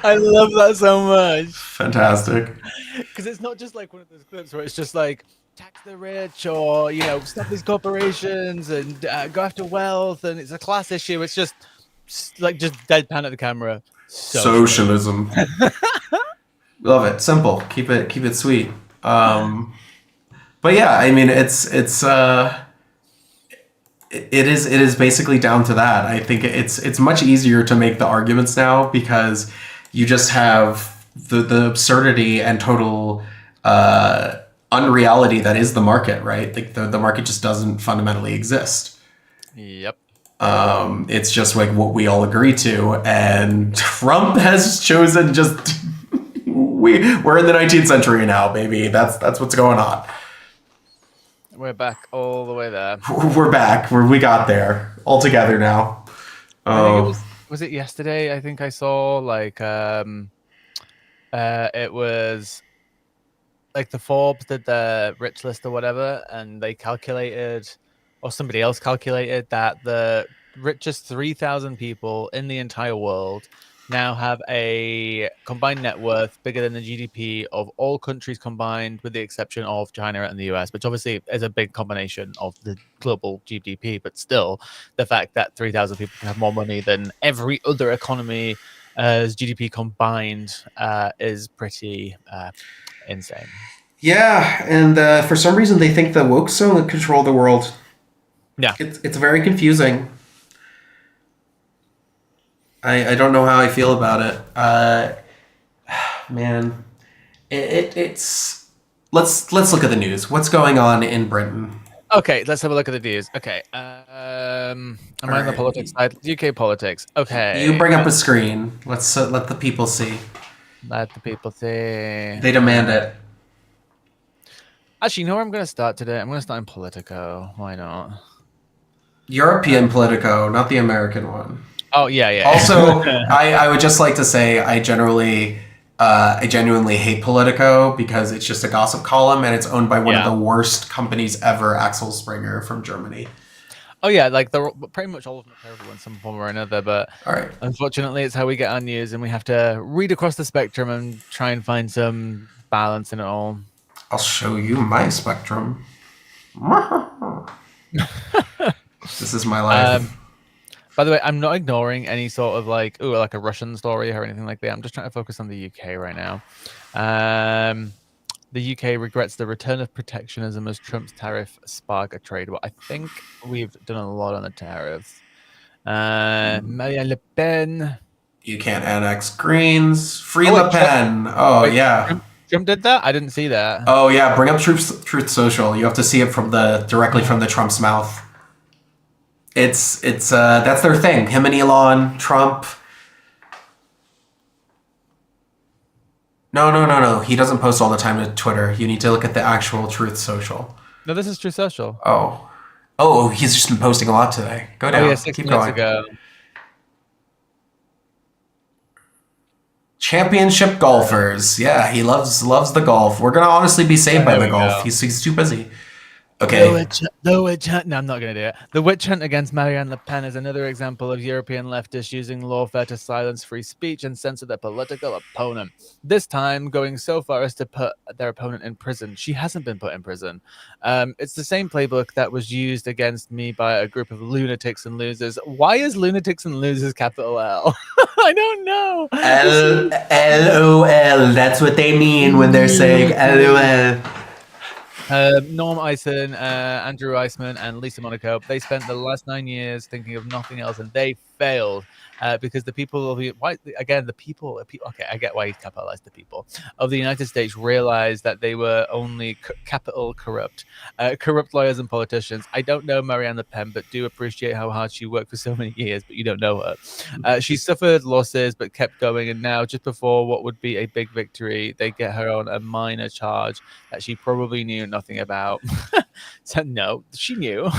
I love that so much Fantastic. because it's not just like one of those clips where it's just like tax the rich or stop these corporations and go after wealth and it's a class issue. It's just like just deadpan at the camera. Socialism. Socialism. Love it. Simple. Keep it sweet. But yeah, I mean it is basically down to that. I think it's much easier to make the arguments now because you just have the absurdity and total unreality that is the market, right? Like the market just doesn't fundamentally exist. Yep. It's just like what we all agree to, and Trump has chosen just we're in the 19th century now, baby. That's what's going on. We're back all the way there. We're back. We got there all together now. I think it Oh, was it yesterday? I think I saw like it was like the Forbes did the rich list or whatever, and they calculated, or somebody else calculated that the richest 3,000 people in the entire world now have a combined net worth bigger than the GDP of all countries combined, with the exception of China and the US, which obviously is a big combination of the global GDP. But still, the fact that 3,000 people can have more money than every other economy as GDP combined is pretty insane. yeah, and for some reason they think the woke so control the world. Yeah. It's very confusing. I don't know how I feel about it. Man, it's let's look at the news. What's going on in Britain? Okay, let's have a look at the news. Okay. Am I on the All politics right, side? UK politics. you Okay. bring up a screen. Let's let the people see. Let the people see. They demand it. Actually, you know where I'm going to start today? I'm going to start in Politico. Why not? European Politico, not the American one. Oh, yeah, yeah. Also, I would just like to say I genuinely hate Politico because it's just a gossip column and it's owned by one of Yeah. the worst companies ever, Axel Springer from Germany. Oh, yeah, like pretty much all of them are terrible in some form or another, but All right, unfortunately, it's how we get our news, and we have to read across the spectrum and try and find some balance in it all. I'll show you my spectrum. This is my life. By the way, I'm not ignoring any sort of like a Russian story or anything like that. I'm just trying to focus on the UK right now. The UK regrets the return of protectionism as Trump's tariff spark a trade war. I think we've done a lot on the tariffs. Marine Le Pen. You can't annex Greens. Free Oh Le wait, Trump. Pen. Oh Wait, yeah. Trump did that. I didn't see that. Oh yeah. Bring up Truth Social. You have to see it from the directly from the Trump's mouth. It's that's their thing. Him and Elon, Trump. No. He doesn't post all the time to Twitter. You need to look at the actual Truth Social. No, this is True Social. Oh, he's just been posting a lot today. Go Oh yeah, down. 6 minutes Going. ago. Championship golfers. Yeah, he loves the golf. We're gonna honestly be saved by There the we golf. go. He's too busy. The Okay. witch hunt. No, I'm not going to do it. The witch hunt against Marianne Le Pen is another example of European leftists using lawfare to silence free speech and censor their political opponent. This time, going so far as to put their opponent in prison. She hasn't been put in prison. It's the same playbook that was used against me by a group of lunatics and losers. Why is lunatics and losers capital L? I don't know. LOL. That's what they mean when they're saying LOL. Norm Eisen, Andrew Eisman, and Lisa Monaco, they spent the last 9 years thinking of nothing else, and they failed because the people of the people. Okay, I get why he capitalized the people of the United States realized that they were only capital corrupt lawyers and politicians. I don't know Marianne Le Pen, but do appreciate how hard she worked for so many years. But you don't know her. She suffered losses, but kept going, and now, just before what would be a big victory, they get her on a minor charge that she probably knew nothing about. So no, she knew.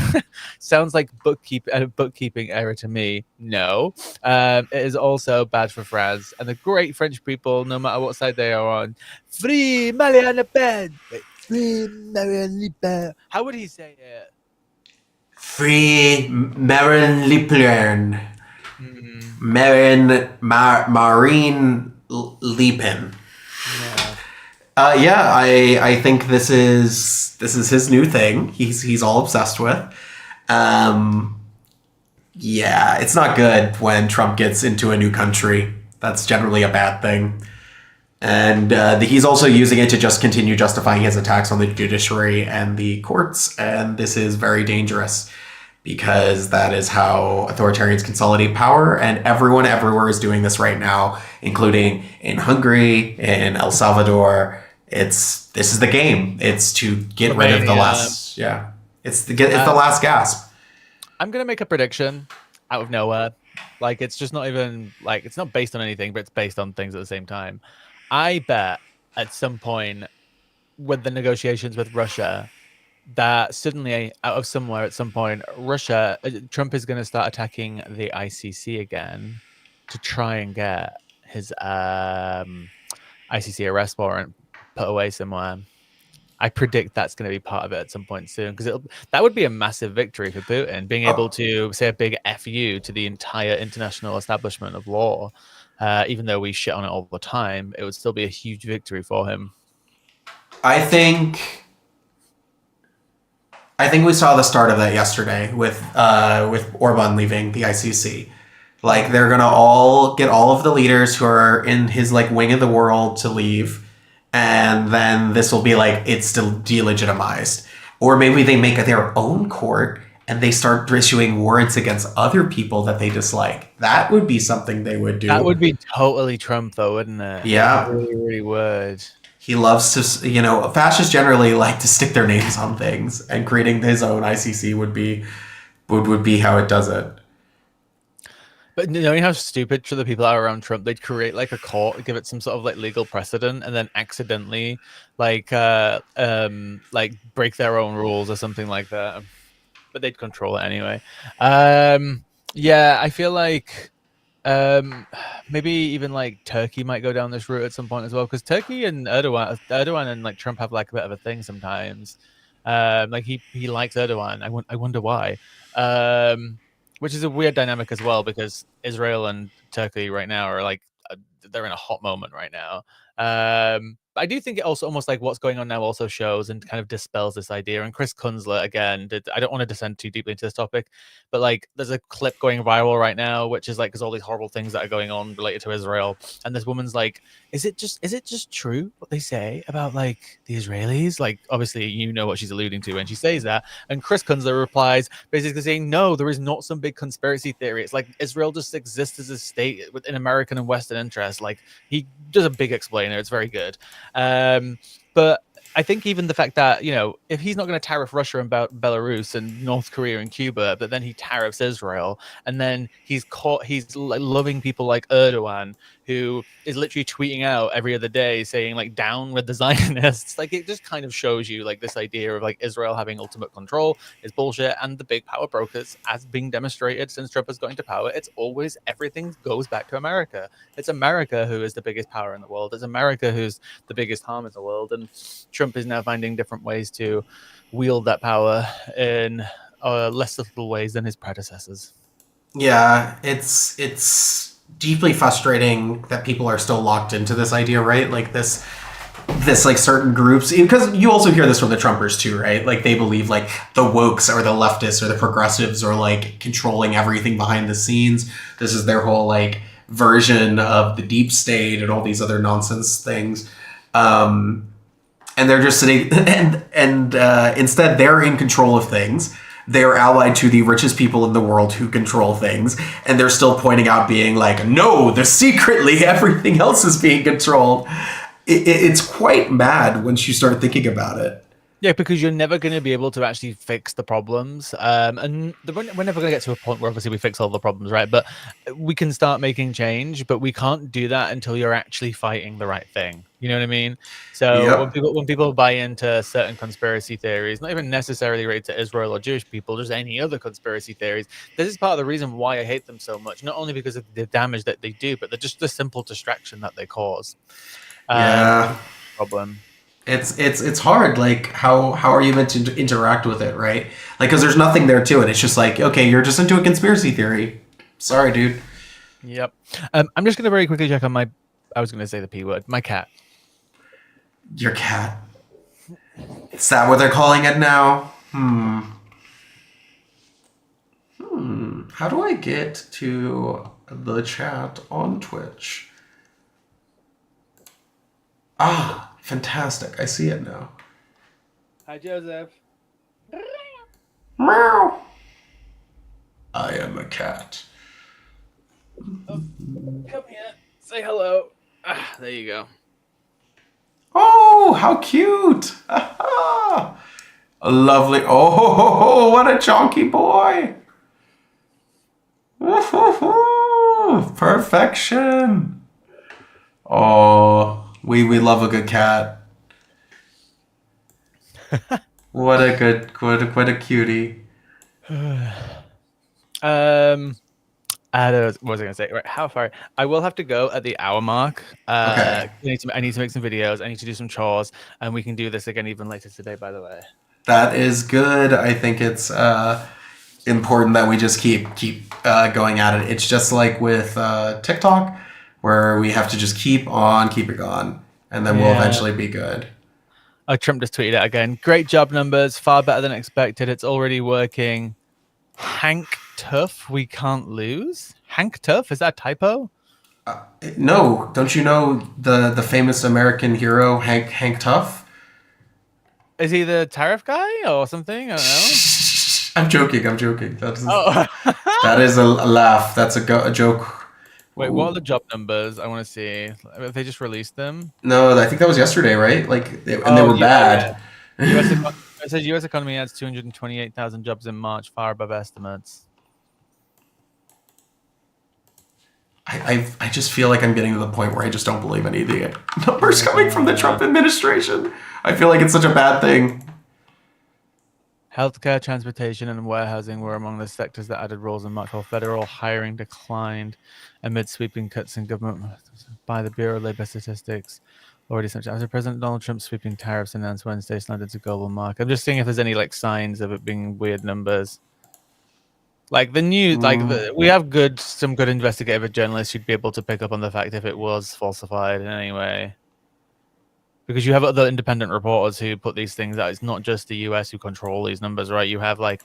Sounds like bookkeeping error to me. No, it is also bad for France and the great French people, no matter what side they are on. Free Marianne Le Pen. Free Marianne Le Pen. How would he say it? Free Marin Liplern. Mm. Marine Lepin. Yeah. I think this is his new thing. He's all obsessed with. Yeah, it's not good when Trump gets into a new country. That's generally a bad thing. And he's also using it to just continue justifying his attacks on the judiciary and the courts. And this is very dangerous because that is how authoritarians consolidate power. And everyone everywhere is doing this right now, including in Hungary, in El Salvador. This is the game. It's to get rid of the last. Yeah, it's the last gasp. I'm gonna make a prediction out of nowhere. Like it's just not even like it's not based on anything, but it's based on things at the same time. I bet at some point with the negotiations with Russia that suddenly out of somewhere at some point Trump is going to start attacking the ICC again to try and get his ICC arrest warrant put away somewhere. I predict that's going to be part of it at some point soon because that would be a massive victory for Putin, being able to say a big FU to the entire international establishment of law. Even though we shit on it all the time, it would still be a huge victory for him. I think we saw the start of that yesterday with Orban leaving the ICC. Like they're gonna all get all of the leaders who are in his like wing of the world to leave, and then this will be like it's still delegitimized. Or maybe they make their own court and they start issuing warrants against other people that they dislike. That would be something they would do. That would be totally Trump, though, wouldn't it? Yeah, it really, really would. He loves to, fascists generally like to stick their names on things, and creating his own ICC would be how it does it. But knowing how stupid the people are around Trump, they'd create like a court, give it some sort of like legal precedent, and then accidentally like break their own rules or something like that. But they'd control it anyway. Yeah, I feel like maybe even like Turkey might go down this route at some point as well, because Turkey and Erdogan and like Trump have like a bit of a thing sometimes. Like he likes Erdogan. I wonder why. Which is a weird dynamic as well, because Israel and Turkey right now are like they're in a hot moment right now. I do think it also almost like what's going on now also shows and kind of dispels this idea. And Chris Kunzler, again, I don't want to descend too deeply into this topic, but like there's a clip going viral right now, which is like there's all these horrible things that are going on related to Israel. And this woman's like, is it just true what they say about like the Israelis? Like, obviously, you know what she's alluding to when she says that. And Chris Kunzler replies, basically saying, no, there is not some big conspiracy theory. It's like Israel just exists as a state within American and Western interests. Like, he does a big explainer. It's very good. But I think even the fact that, if he's not going to tariff Russia and Belarus and North Korea and Cuba, but then he tariffs Israel, and then he's like loving people like Erdogan, who is literally tweeting out every other day saying like down with the Zionists. Like, it just kind of shows you like this idea of like Israel having ultimate control is bullshit, and the big power brokers, as being demonstrated since Trump has got into power, it's always everything goes back to America. It's America who is the biggest power in the world. It's America who's the biggest harm in the world, and Trump is now finding different ways to wield that power in less subtle ways than his predecessors. Yeah, it's deeply frustrating that people are still locked into this idea, right? Like this like certain groups, because you also hear this from the Trumpers too, right? Like they believe like the wokes or the leftists or the progressives are like controlling everything behind the scenes. This is their whole like version of the deep state and all these other nonsense things. And they're just sitting and instead they're in control of things. They are allied to the richest people in the world who control things, and they're still pointing out, being like, no, the secretly everything else is being controlled. It's quite mad once you start thinking about it. Yeah, because you're never going to be able to actually fix the problems. And we're never going to get to a point where obviously we fix all the problems, right? But we can start making change, but we can't do that until you're actually fighting the right thing. You know what I mean? So Yep. when people buy into certain conspiracy theories, not even necessarily related to Israel or Jewish people, just any other conspiracy theories, this is part of the reason why I hate them so much. Not only because of the damage that they do, but they're just the simple distraction that they cause. Yeah. Problem. It's hard. Like how are you meant to interact with it, right? Like, because there's nothing there to it. It's just like, okay, you're just into a conspiracy theory. Sorry, dude. Yep. I'm just going to very quickly check on I was going to say the P word, my cat. Your cat. Is that what they're calling it now? How do I get to the chat on Twitch? Ah, fantastic. I see it now. Hi, Joseph. Meow. I am a cat. Oh, come here. Say hello. There you go. Oh, how cute. A lovely. Oh, what a chonky boy. Perfection. Oh, we love a good cat. What a good, quite a cutie. What was I going to say? Right, how far? I will have to go at the hour mark. Okay. I need to make some videos. I need to do some chores, and we can do this again even later today, by the way. That is good. I think it's important that we just keep going at it. It's just like with TikTok, where we have to just keep it going, and then we'll eventually be good. Trump just tweeted it again. Great job, numbers. Far better than expected. It's already working. Hank Tuff, we can't lose. Hank Tuff, is that a typo? No, don't you know the famous American hero Hank Tuff? Is he the tariff guy or something? I don't know. I'm joking. I'm joking. Oh. That is a laugh. That's a joke. Wait, what are the job numbers? I want to see. Have they just released them? No, I think that was yesterday, right? Like, they were bad. Yeah. It says U.S. economy adds 228,000 jobs in March, far above estimates. I just feel like I'm getting to the point where I just don't believe any of the numbers coming from the Trump administration. I feel like it's such a bad thing. Healthcare, transportation, and warehousing were among the sectors that added roles in March, while federal hiring declined amid sweeping cuts in government by the Bureau of Labor Statistics. Already such after President Donald Trump's sweeping tariffs announced Wednesday slanted to global market. I'm just seeing if there's any like signs of it being weird numbers. Like the news, Mm, we have some good investigative journalists who'd be able to pick up on the fact if it was falsified in any way. Because you have other independent reporters who put these things out. It's not just the US who control these numbers, right? You have like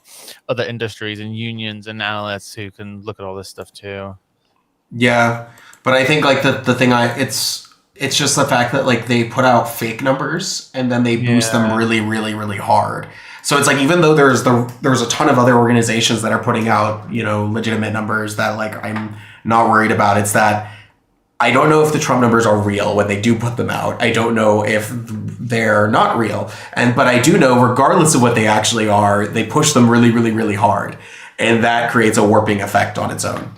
other industries and unions and analysts who can look at all this stuff too. yeah, but I think like the thing it's just the fact that like they put out fake numbers and then they boost them Yeah. really really really hard. So it's like even though there's a ton of other organizations that are putting out legitimate numbers that like I'm not worried about. It's that I don't know if the Trump numbers are real when they do put them out. I don't know if they're not real. But I do know regardless of what they actually are, they push them really really really hard. And that creates a warping effect on its own.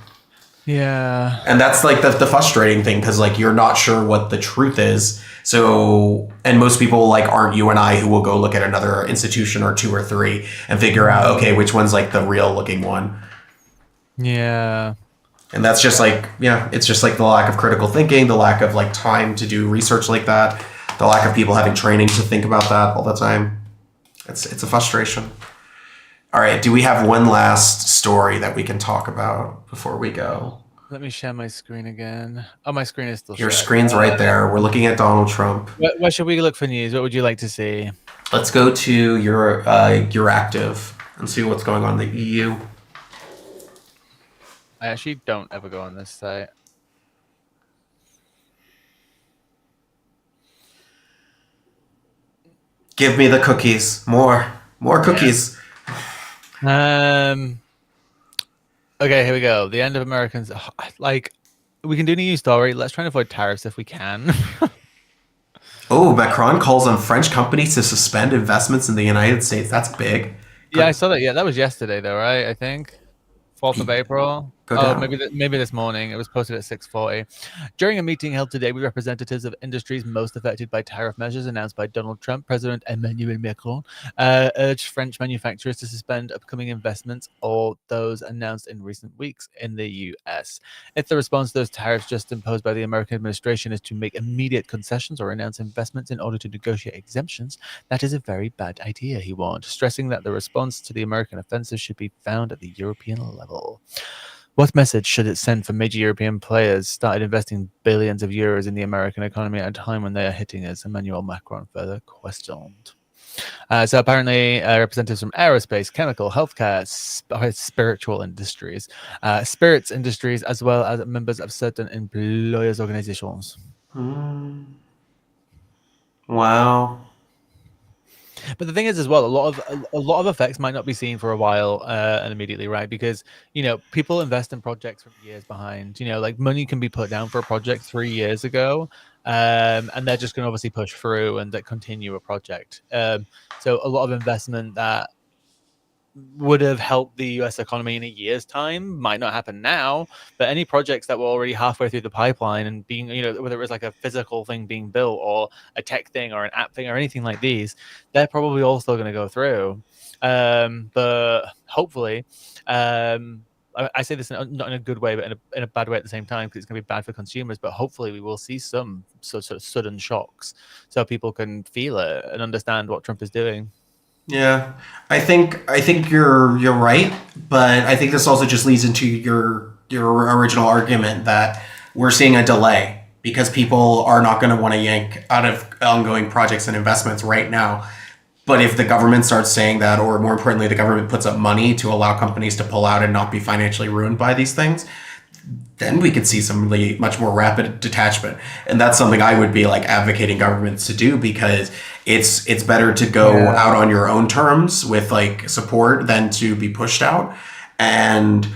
Yeah. And that's like the frustrating thing because like you're not sure what the truth is. So and most people like aren't you and I who will go look at another institution or two or three and figure out okay which one's like the real looking one. Yeah. And that's just like yeah, it's just like the lack of critical thinking, the lack of like time to do research like that, the lack of people having training to think about that all the time. It's a frustration. All right, do we have one last story that we can talk about before we go? Let me share my screen again. Oh, my screen is still Your shared. screen's right there. We're looking at Donald Trump. Where should we look for news? What would you like to see? Let's go to your active and see what's going on in the EU. I actually don't ever go on this site. Give me the cookies. More cookies. Um. Okay, here we go. The end of Americans. Like, we can do a news story. Let's try and avoid tariffs if we can. Oh, Macron calls on French companies to suspend investments in the United States. That's big. Yeah, I Go, saw that. Yeah, that was yesterday, though, right? I think 4th of April. go Oh, down. maybe this morning. It was posted at 6:40. During a meeting held today with representatives of industries most affected by tariff measures announced by Donald Trump, President Emmanuel Macron urged French manufacturers to suspend upcoming investments or those announced in recent weeks in the US. If the response to those tariffs just imposed by the American administration is to make immediate concessions or announce investments in order to negotiate exemptions, that is a very bad idea, he warned, stressing that the response to the American offensive should be found at the European level. What message should it send for major European players started investing billions of euros in the American economy at a time when they are hitting us? Emmanuel Macron further questioned. So apparently, representatives from aerospace, chemical, healthcare, spiritual industries, spirits industries, as well as members of certain employers' organizations. Wow. But the thing is, as well, a lot of effects might not be seen for a while and immediately, right? Because people invest in projects from years behind. Like money can be put down for a project 3 years ago, and they're just going to obviously push through and continue a project. So a lot of investment that would have helped the US economy in a year's time might not happen now, but any projects that were already halfway through the pipeline and being, whether it was like a physical thing being built or a tech thing or an app thing or anything like these, they're probably all still going to go through. But hopefully, I say this not in a good way, but in a bad way at the same time, because it's going to be bad for consumers. But hopefully, we will see some sort of sudden shocks so people can feel it and understand what Trump is doing. Yeah, I think you're right, but I think this also just leads into your original argument that we're seeing a delay because people are not going to want to yank out of ongoing projects and investments right now. But if the government starts saying that, or more importantly, the government puts up money to allow companies to pull out and not be financially ruined by these things, then we could see some really much more rapid detachment. And that's something I would be like advocating governments to do because it's better to go out on your own terms with like support than to be pushed out. And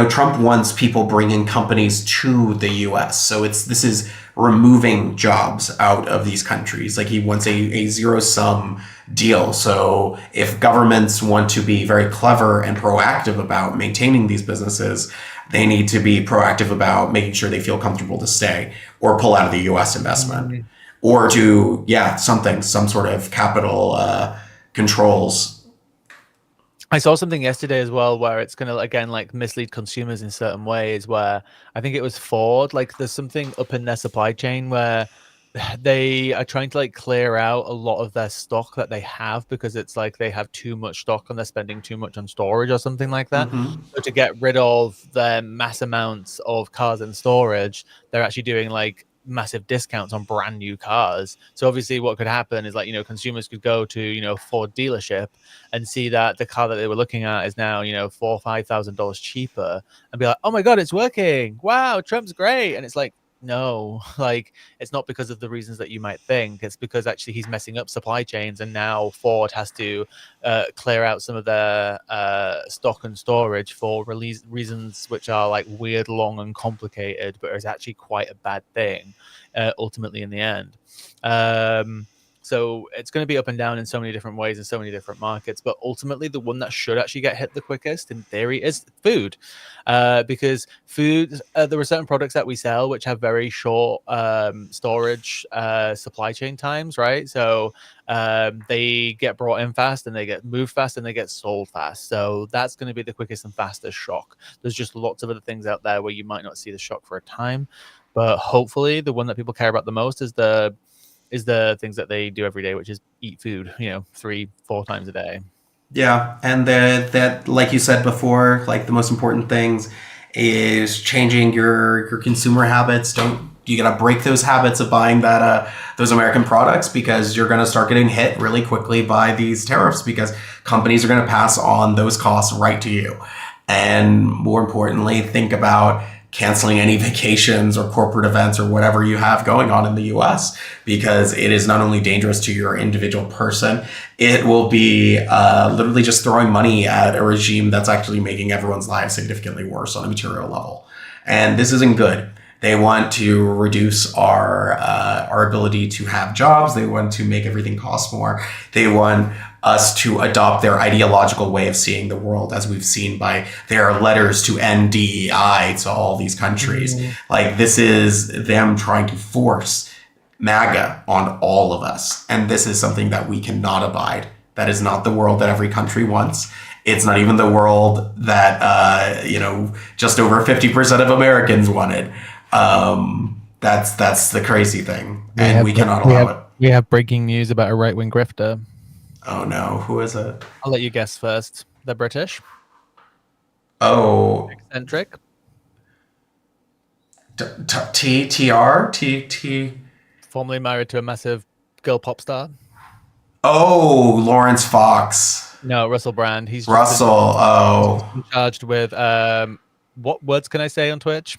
Trump wants people bringing companies to the US. So this is removing jobs out of these countries. Like he wants a zero sum deal. So if governments want to be very clever and proactive about maintaining these businesses, they need to be proactive about making sure they feel comfortable to stay or pull out of the US investment or to, some sort of capital controls. I saw something yesterday as well where it's going to again like mislead consumers in certain ways. Where I think it was Ford, like there's something up in their supply chain where they are trying to like clear out a lot of their stock that they have because it's like they have too much stock and they're spending too much on storage or something like that. Mm-hmm. So to get rid of the mass amounts of cars in storage, they're actually doing like massive discounts on brand new cars. So obviously what could happen is like, consumers could go to, Ford dealership and see that the car that they were looking at is now, four or $5,000 cheaper and be like, oh my God, it's working. Wow, Trump's great. And it's like, no, like it's not because of the reasons that you might think. It's because actually he's messing up supply chains, and now Ford has to clear out some of their stock and storage for release reasons which are like weird, long, and complicated, but is actually quite a bad thing ultimately in the end. So it's going to be up and down in so many different ways in so many different markets. But ultimately, the one that should actually get hit the quickest, in theory, is food. Because food, there are certain products that we sell which have very short storage supply chain times, right? So they get brought in fast and they get moved fast and they get sold fast. So that's going to be the quickest and fastest shock. There's just lots of other things out there where you might not see the shock for a time. But hopefully, the one that people care about the most is the things that they do every day, which is eat food, 3, 4 times a day. Yeah, and that, like you said before, like the most important things is changing your consumer habits. Don't You gotta break those habits of buying those American products, because you're gonna start getting hit really quickly by these tariffs, because companies are gonna pass on those costs right to you. And more importantly, think about canceling any vacations or corporate events or whatever you have going on in the US, because it is not only dangerous to your individual person, it will be literally just throwing money at a regime that's actually making everyone's lives significantly worse on a material level. And this isn't good. They want to reduce our ability to have jobs. They want to make everything cost more. They want us to adopt their ideological way of seeing the world, as we've seen by their letters to end DEI to all these countries. Mm-hmm. Like, this is them trying to force MAGA on all of us. And this is something that we cannot abide. That is not the world that every country wants. It's not even the world that, just over 50% of Americans wanted. That's the crazy thing. And we cannot allow it. We have breaking news about a right-wing grifter. Oh no, who is it? I'll let you guess first. They're British. Oh, Eccentric. T. Formerly married to a massive girl pop star. Oh, Lawrence Fox. No, Russell Brand. He's just Russell. been charged with what words can I say on Twitch?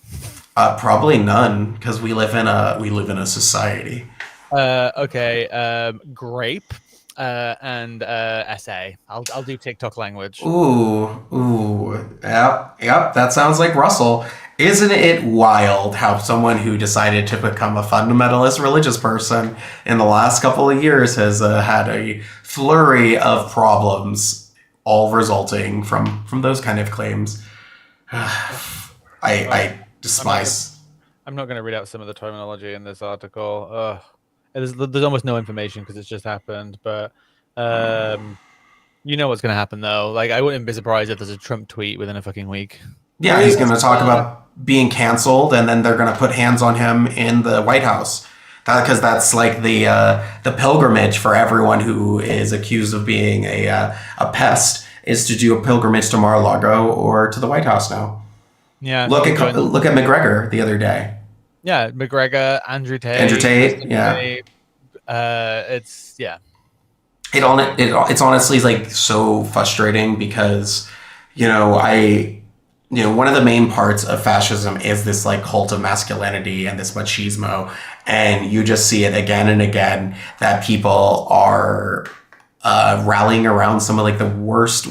Probably none, because we live in a society. Okay. Grape. And essay. I'll do TikTok language. Yep. That sounds like Russell. Isn't it wild how someone who decided to become a fundamentalist religious person in the last couple of years has had a flurry of problems, all resulting from those kind of claims? I despise. I'm not going to read out some of the terminology in this article. There's almost no information because it's just happened, but you know what's going to happen though. Like, I wouldn't be surprised if there's a Trump tweet within a fucking week. Yeah, he's going to talk about being canceled, and then they're going to put hands on him in the White House. Because that's like the pilgrimage for everyone who is accused of being a pest, is to do a pilgrimage to Mar-a-Lago or to the White House now. Yeah. Look at McGregor the other day. Yeah, McGregor, Andrew Tate. Yeah. It's yeah. It's honestly like so frustrating, because one of the main parts of fascism is this like cult of masculinity and this machismo, and you just see it again and again, that people are rallying around some of like the worst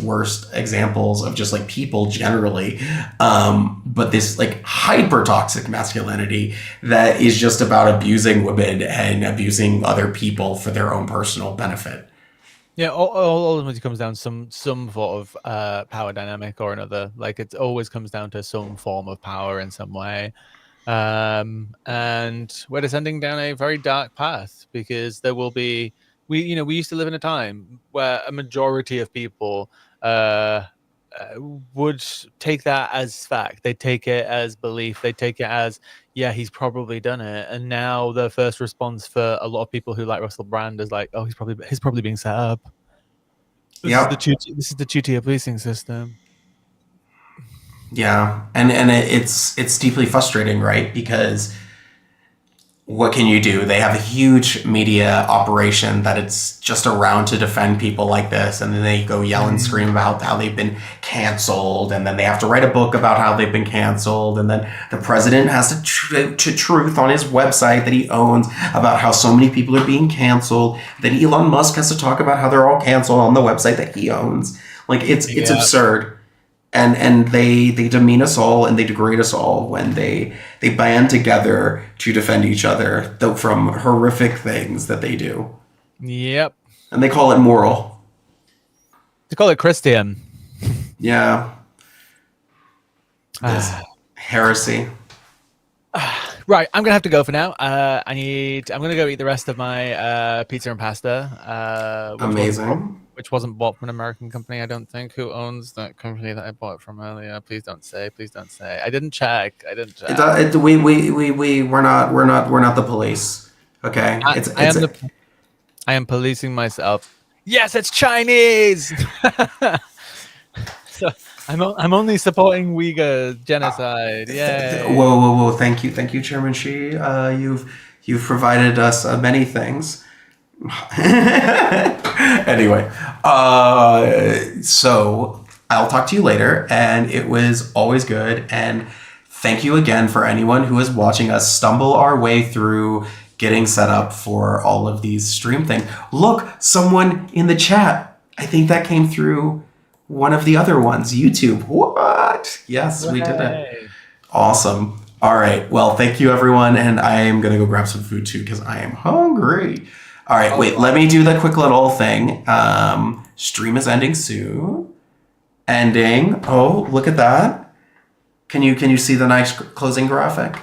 examples of just like people generally, but this like hyper toxic masculinity that is just about abusing women and abusing other people for their own personal benefit. Yeah, all ultimately comes down to some sort of power dynamic or another. Like, it always comes down to some form of power in some way. And we're descending down a very dark path, because there will be we used to live in a time where a majority of people would take that as fact. They take it as belief. They take it as, yeah, he's probably done it. And now the first response for a lot of people who like Russell Brand is like, oh, he's probably being set up. Yep. This is the two-tier policing system. Yeah, and it's deeply frustrating, right? Because what can you do? They have a huge media operation that it's just around to defend people like this, and then they go yell and scream about how they've been canceled, and then they have to write a book about how they've been canceled, and then the president has to truth on his website that he owns about how so many people are being canceled. Then Elon Musk has to talk about how they're all canceled on the website that he owns. Like it's absurd. And they demean us all and they degrade us all when they band together to defend each other from horrific things that they do. Yep. And they call it moral. They call it Christian. Yeah. This heresy. Right, I'm gonna have to go for now. I'm gonna go eat the rest of my pizza and pasta. Which wasn't bought from an American company, I don't think. Who owns that company that I bought from earlier? Please don't say. Please don't say. I didn't check. We're not the police. Okay. I am policing myself. Yes, it's Chinese. So I'm only supporting Uyghur genocide. Yay. Whoa! Thank you, Chairman Xi. You've provided us many things. Anyway, so I'll talk to you later, and it was always good. And thank you again for anyone who is watching us stumble our way through getting set up for all of these stream things. Look, someone in the chat. I think that came through one of the other ones, YouTube. What? Yes, we did it. Awesome. All right. Well, thank you, everyone. And I am going to go grab some food, too, because I am hungry. All right. Wait, let me do the quick little thing. Stream is ending soon. Ending. Oh, look at that. Can you see the nice closing graphic?